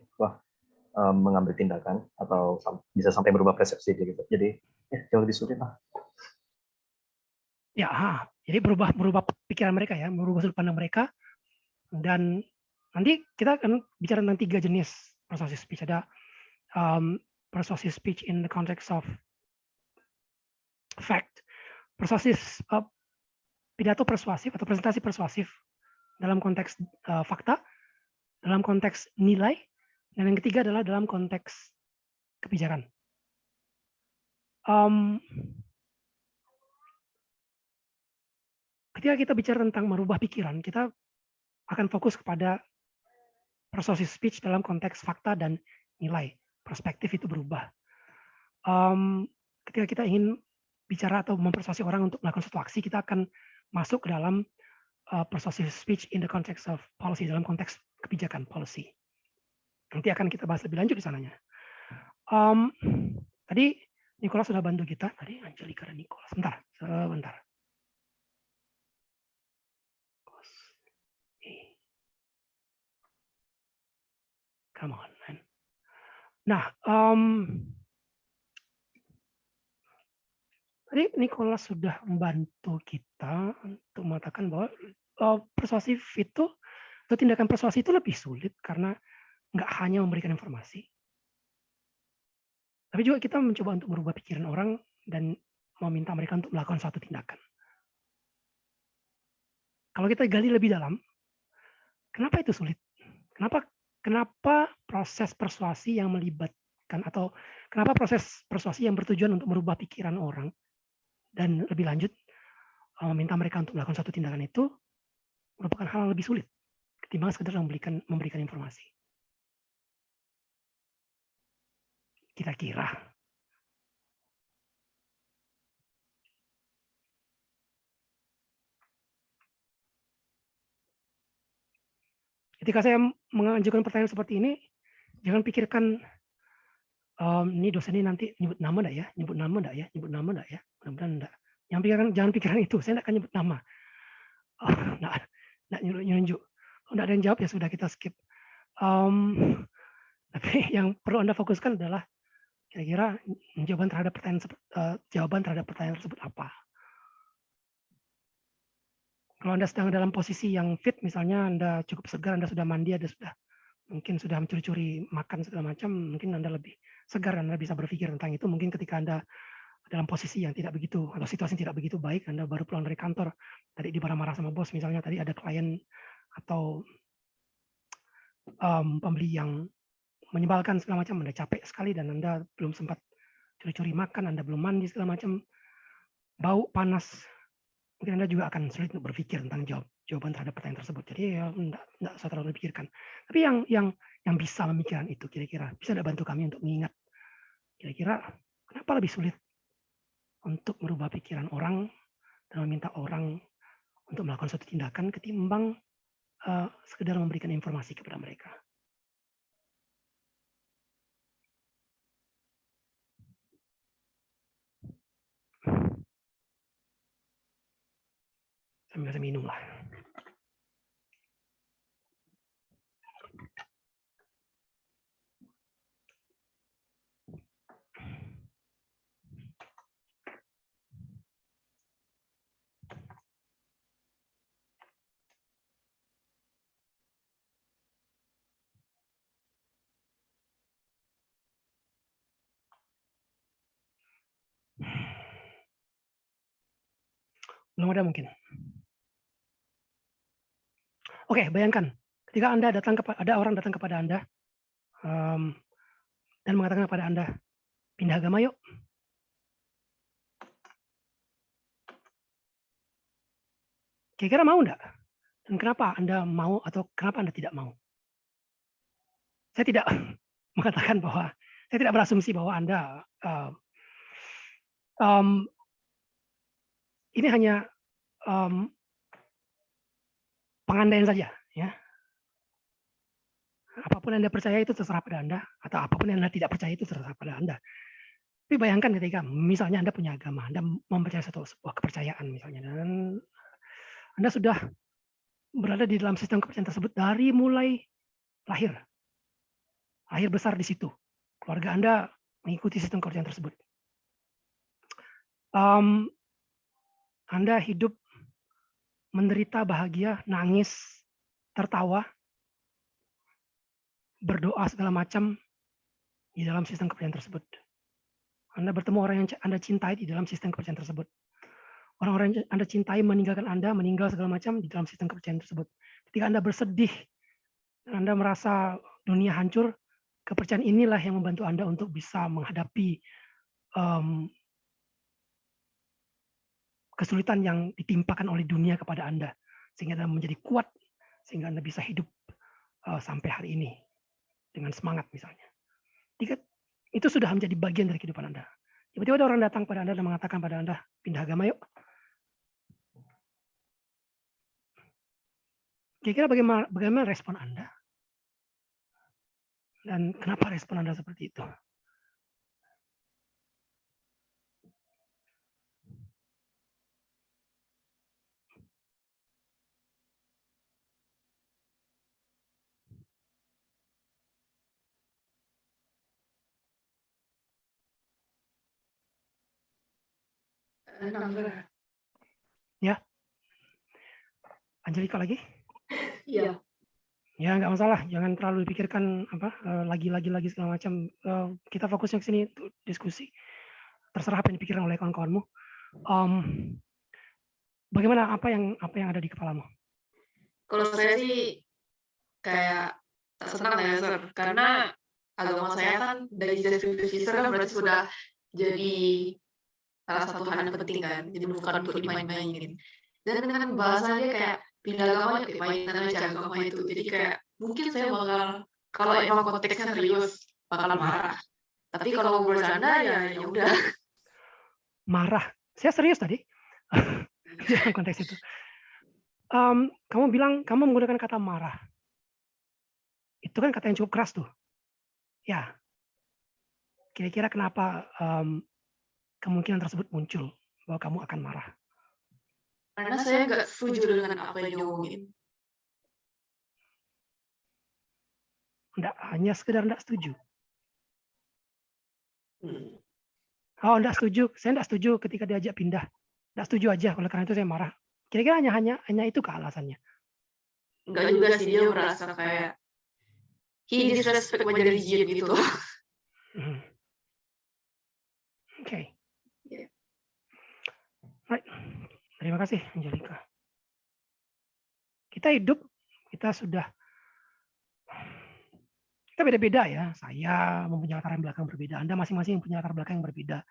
mengambil tindakan atau bisa sampai berubah persepsi gitu. Jadi ya jauh lebih sulit lah. Ya, jadi berubah pikiran mereka ya, merubah sudut pandang mereka. Dan nanti kita akan bicara tentang 3 jenis persuasive speech. Ada persuasive speech in the context of fact, pidato persuasif atau presentasi persuasif dalam konteks fakta, dalam konteks nilai, dan yang ketiga adalah dalam konteks kebijakan. Ketika kita bicara tentang merubah pikiran, kita akan fokus kepada persuasive speech dalam konteks fakta dan nilai. Perspektif itu berubah. Ketika kita ingin bicara atau mempersuasi orang untuk melakukan suatu aksi, kita akan masuk ke dalam persuasive speech in the context of policy, dalam konteks kebijakan policy. Nanti akan kita bahas lebih lanjut di sananya. Tadi Nicholas sudah bantu kita. Tadi Angelika dan Nicholas. Sebentar. Come on, man. Nah, tadi Nicholas sudah membantu kita untuk mengatakan bahwa persuasif itu atau tindakan persuasi itu lebih sulit karena nggak hanya memberikan informasi, tapi juga kita mencoba untuk merubah pikiran orang dan meminta mereka untuk melakukan suatu tindakan. Kalau kita gali lebih dalam, kenapa itu sulit? Kenapa proses persuasi yang melibatkan atau kenapa proses persuasi yang bertujuan untuk merubah pikiran orang dan lebih lanjut meminta mereka untuk melakukan suatu tindakan itu merupakan hal yang lebih sulit ketimbang sekedar memberikan informasi. Kira-kira. Ketika saya mengajukan pertanyaan seperti ini, jangan pikirkan ini dosen ini nanti nyebut nama enggak ya? Mudah-mudahan enggak. Jangan pikiran itu, saya enggak akan nyebut nama. Enggak nyunjuk. Kalau enggak ada yang jawab ya sudah kita skip. Tapi yang perlu Anda fokuskan adalah kira-kira jawaban terhadap pertanyaan tersebut apa. Kalau Anda sedang dalam posisi yang fit, misalnya Anda cukup segar, Anda sudah mandi, mungkin sudah mencuri-curi makan segala macam, mungkin Anda lebih segar, Anda bisa berpikir tentang itu. Mungkin ketika Anda dalam posisi yang tidak begitu, atau situasi yang tidak begitu baik, Anda baru pulang dari kantor, tadi dimarah-marah sama bos, misalnya tadi ada klien atau pembeli yang menyebalkan segala macam, Anda capek sekali dan Anda belum sempat curi-curi makan, Anda belum mandi segala macam, bau panas, mungkin Anda juga akan sulit untuk berpikir tentang jawaban terhadap pertanyaan tersebut. Jadi ya enggak usah terlalu dipikirkan. Tapi yang bisa memikirkan itu kira-kira bisa enggak bantu kami untuk mengingat kira-kira kenapa lebih sulit untuk merubah pikiran orang dan meminta orang untuk melakukan suatu tindakan ketimbang sekedar memberikan informasi kepada mereka. Sambil minum lah. Belum ada mungkin. Oke, bayangkan ketika ada orang datang kepada Anda dan mengatakan kepada Anda, pindah agama yuk. Kira-kira mau enggak? Dan kenapa Anda mau atau kenapa Anda tidak mau? Saya tidak mengatakan bahwa, saya tidak berasumsi bahwa Anda ini hanya pengandaian saja, ya. Apapun Anda percaya itu terserah pada Anda, atau apapun yang Anda tidak percaya itu terserah pada Anda. Tapi bayangkan ketika misalnya Anda punya agama, Anda mempercayai sebuah kepercayaan misalnya, dan Anda sudah berada di dalam sistem kepercayaan tersebut dari mulai lahir besar di situ. Keluarga Anda mengikuti sistem kepercayaan tersebut. Anda hidup menderita, bahagia, nangis, tertawa, berdoa segala macam di dalam sistem kepercayaan tersebut. Anda bertemu orang yang Anda cintai di dalam sistem kepercayaan tersebut. Orang-orang yang Anda cintai meninggalkan Anda, meninggal segala macam di dalam sistem kepercayaan tersebut. Ketika Anda bersedih, Anda merasa dunia hancur, kepercayaan inilah yang membantu Anda untuk bisa menghadapi kesulitan yang ditimpakan oleh dunia kepada Anda, sehingga Anda menjadi kuat, sehingga Anda bisa hidup sampai hari ini dengan semangat misalnya. Itu sudah menjadi bagian dari kehidupan Anda. Tiba-tiba ada orang datang pada Anda dan mengatakan pada Anda, pindah agama yuk. Kira-kira bagaimana respon Anda? Dan kenapa respon Anda seperti itu? Ya, Angelika lagi? Iya. Ya nggak masalah, jangan terlalu dipikirkan lagi segala macam. Kita fokusnya ke sini untuk diskusi. Terserah apa yang dipikirkan oleh kawan-kawanmu. Bagaimana apa yang ada di kepalamu? Kalau saya sih kayak tak senang ya, Sir. Karena agama saya kan dari definisi Sir kan berarti sudah jadi salah satu hal yang penting kan, jadi bukan untuk dimain-mainin. Dan dengan bahasanya kayak pindah agama ya mainan aja agama itu. Jadi kayak mungkin saya bakal kalau emang konteksnya serius bakal marah. Tapi kalau bercanda ya udah. Marah. Saya serius tadi. Dalam konteks itu. Kamu bilang kamu menggunakan kata marah. Itu kan kata yang cukup keras tuh. Ya. Kira-kira kenapa kemungkinan tersebut muncul bahwa kamu akan marah? Karena saya nggak setuju dengan apa yang diomongin. Enggak, hanya sekedar enggak setuju. Hmm. Oh, enggak setuju. Saya enggak setuju ketika diajak pindah. Enggak setuju aja, oleh karena itu saya marah. Kira-kira hanya itu kah alasannya? Enggak juga sih, dia merasa kayak he disrespect my religion gitu. Oke. Yeah. Right. Terima kasih, Angelika. Kita hidup, kita beda-beda ya. Saya mempunyai latar belakang berbeda. Anda masing-masing mempunyai latar belakang yang berbeda.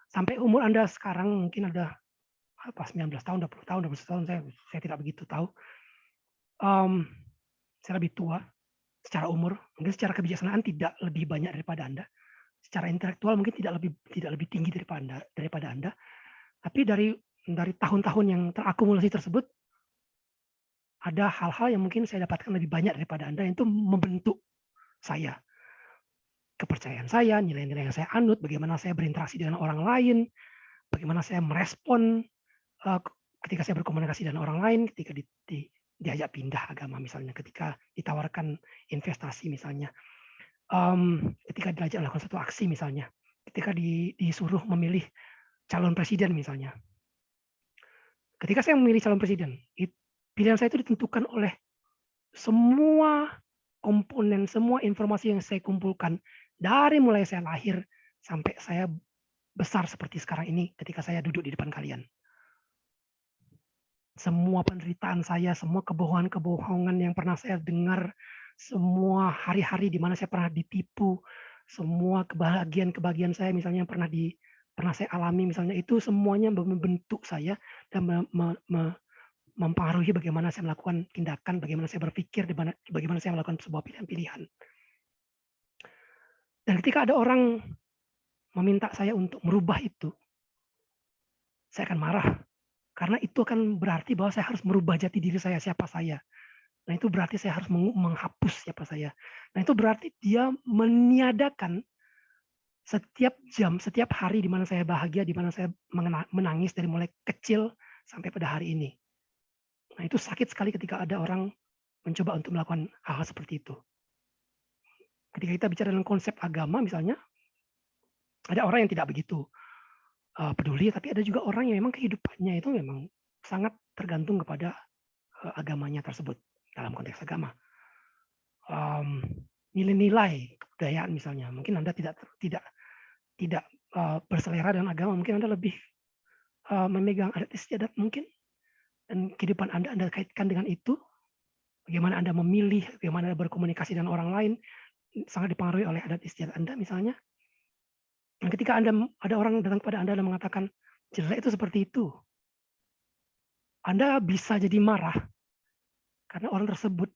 Sampai umur Anda sekarang mungkin ada 19 tahun, 20 tahun, 21 tahun, saya tidak begitu tahu. Saya lebih tua secara umur, mungkin secara kebijaksanaan tidak lebih banyak daripada Anda. Secara intelektual mungkin tidak lebih tinggi daripada Anda. Tapi dari tahun-tahun yang terakumulasi tersebut, ada hal-hal yang mungkin saya dapatkan lebih banyak daripada Anda, itu membentuk saya. Kepercayaan saya, nilai-nilai yang saya anut, bagaimana saya berinteraksi dengan orang lain, bagaimana saya merespon ketika saya berkomunikasi dengan orang lain, ketika diajak pindah agama misalnya, ketika ditawarkan investasi misalnya, ketika diajak melakukan suatu aksi misalnya, ketika disuruh memilih calon presiden misalnya. Ketika saya memilih calon presiden, pilihan saya itu ditentukan oleh semua komponen, semua informasi yang saya kumpulkan dari mulai saya lahir sampai saya besar seperti sekarang ini ketika saya duduk di depan kalian. semua penderitaan saya, semua kebohongan-kebohongan yang pernah saya dengar, semua hari-hari di mana saya pernah ditipu, semua kebahagiaan-kebahagiaan saya misalnya yang pernah saya alami misalnya, itu semuanya membentuk saya dan mempengaruhi bagaimana saya melakukan tindakan, bagaimana saya berpikir, bagaimana saya melakukan sebuah pilihan-pilihan. Dan ketika ada orang meminta saya untuk merubah itu, saya akan marah. Karena itu akan berarti bahwa saya harus merubah jati diri saya, siapa saya. Nah, itu berarti saya harus menghapus siapa saya. Nah, itu berarti dia meniadakan setiap jam, setiap hari di mana saya bahagia, di mana saya menangis dari mulai kecil sampai pada hari ini. Nah, itu sakit sekali ketika ada orang mencoba untuk melakukan hal-hal seperti itu. Ketika kita bicara dalam konsep agama misalnya, ada orang yang tidak begitu peduli, tapi ada juga orang yang memang kehidupannya itu memang sangat tergantung kepada agamanya tersebut dalam konteks agama. Nilai-nilai kebudayaan misalnya, mungkin Anda tidak berselera dengan agama, mungkin Anda lebih memegang adat istiadat mungkin, dan kehidupan Anda kaitkan dengan itu. Bagaimana Anda memilih, bagaimana Anda berkomunikasi dengan orang lain, sangat dipengaruhi oleh adat istiadat Anda misalnya. Dan ketika ada orang datang kepada Anda dan mengatakan, jelek itu seperti itu, Anda bisa jadi marah karena orang tersebut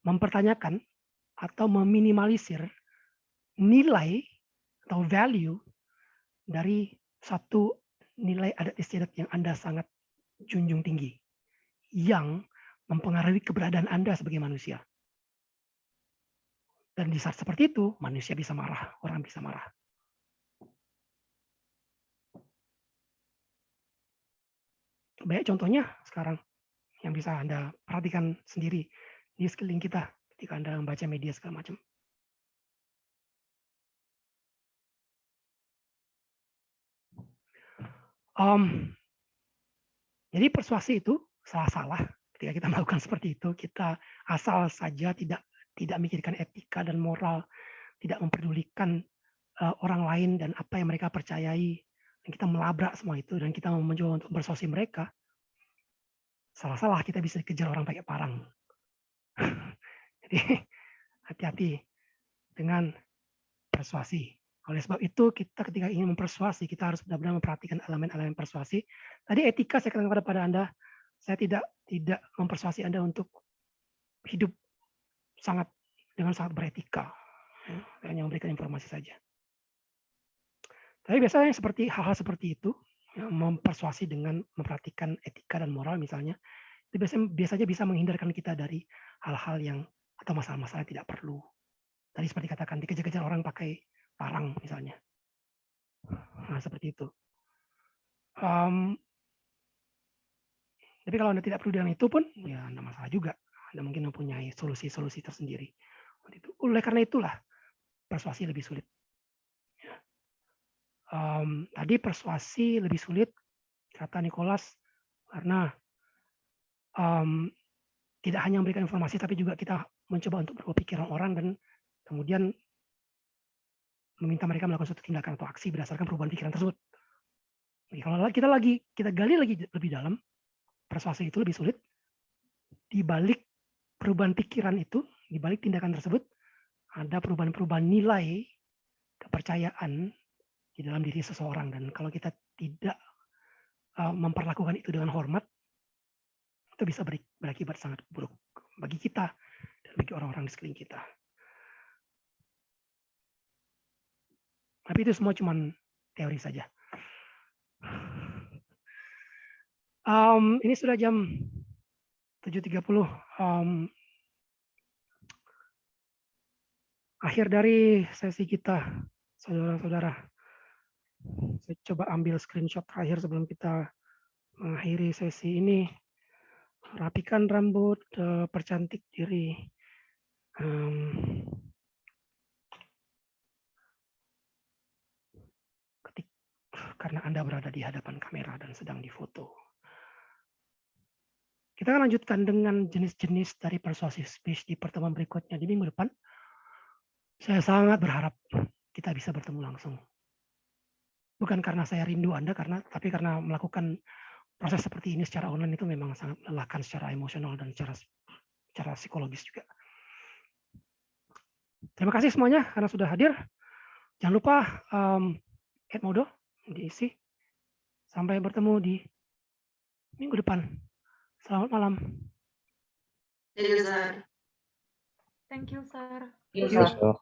mempertanyakan atau meminimalisir nilai atau value dari satu nilai adat istiadat yang Anda sangat junjung tinggi, yang mempengaruhi keberadaan Anda sebagai manusia. Dan di saat seperti itu, manusia bisa marah, orang bisa marah. Banyak contohnya sekarang yang bisa Anda perhatikan sendiri di sekeliling kita ketika Anda membaca media segala macam. Jadi persuasi itu salah-salah ketika kita melakukan seperti itu. Kita asal saja tidak memikirkan etika dan moral, tidak memperdulikan orang lain dan apa yang mereka percayai, dan kita melabrak semua itu dan kita mencoba untuk persuasi mereka. Salah-salah, kita bisa dikejar orang pakai parang. Jadi hati-hati dengan persuasi. Oleh sebab itu, kita ketika ingin mempersuasi, kita harus benar-benar memperhatikan elemen-elemen persuasi. Tadi etika saya katakan kepada Anda, saya tidak mempersuasi Anda untuk hidup dengan sangat beretika, hanya memberikan informasi saja. Tapi biasanya hal-hal seperti itu, mempersuasi dengan memperhatikan etika dan moral misalnya, itu biasanya bisa menghindarkan kita dari hal-hal yang atau masalah-masalah yang tidak perlu. Tadi seperti katakan, dikejar-kejar orang pakai parang misalnya. Nah, seperti itu. Tapi kalau Anda tidak perlu dengan itu pun, ya Anda masalah juga. Anda mungkin mempunyai solusi-solusi tersendiri. Oleh karena itulah, persuasi lebih sulit. Tadi persuasi lebih sulit, kata Nicholas, karena tidak hanya memberikan informasi, tapi juga kita mencoba untuk berubah pikiran orang dan kemudian meminta mereka melakukan suatu tindakan atau aksi berdasarkan perubahan pikiran tersebut. Jadi kalau kita gali lagi lebih dalam, persuasi itu lebih sulit. Di balik perubahan pikiran itu, di balik tindakan tersebut, ada perubahan-perubahan nilai kepercayaan di dalam diri seseorang. Dan kalau kita tidak memperlakukan itu dengan hormat, itu bisa berakibat sangat buruk bagi kita dan bagi orang-orang di sekeliling kita. Tapi itu semua cuma teori saja. Ini sudah jam 7.30. Akhir dari sesi kita, saudara-saudara. Saya coba ambil screenshot terakhir sebelum kita mengakhiri sesi ini. Rapikan rambut, percantik diri. Karena Anda berada di hadapan kamera dan sedang difoto. Kita akan lanjutkan dengan jenis-jenis dari persuasive speech di pertemuan berikutnya di minggu depan. Saya sangat berharap kita bisa bertemu langsung. Bukan karena saya rindu Anda, tapi karena melakukan proses seperti ini secara online itu memang sangat melelahkan secara emosional dan secara psikologis juga. Terima kasih semuanya karena sudah hadir. Jangan lupa add Modo diisi. Sampai bertemu di minggu depan. Selamat malam. Jadi, Sir. Thank you, sir. Yes, sir.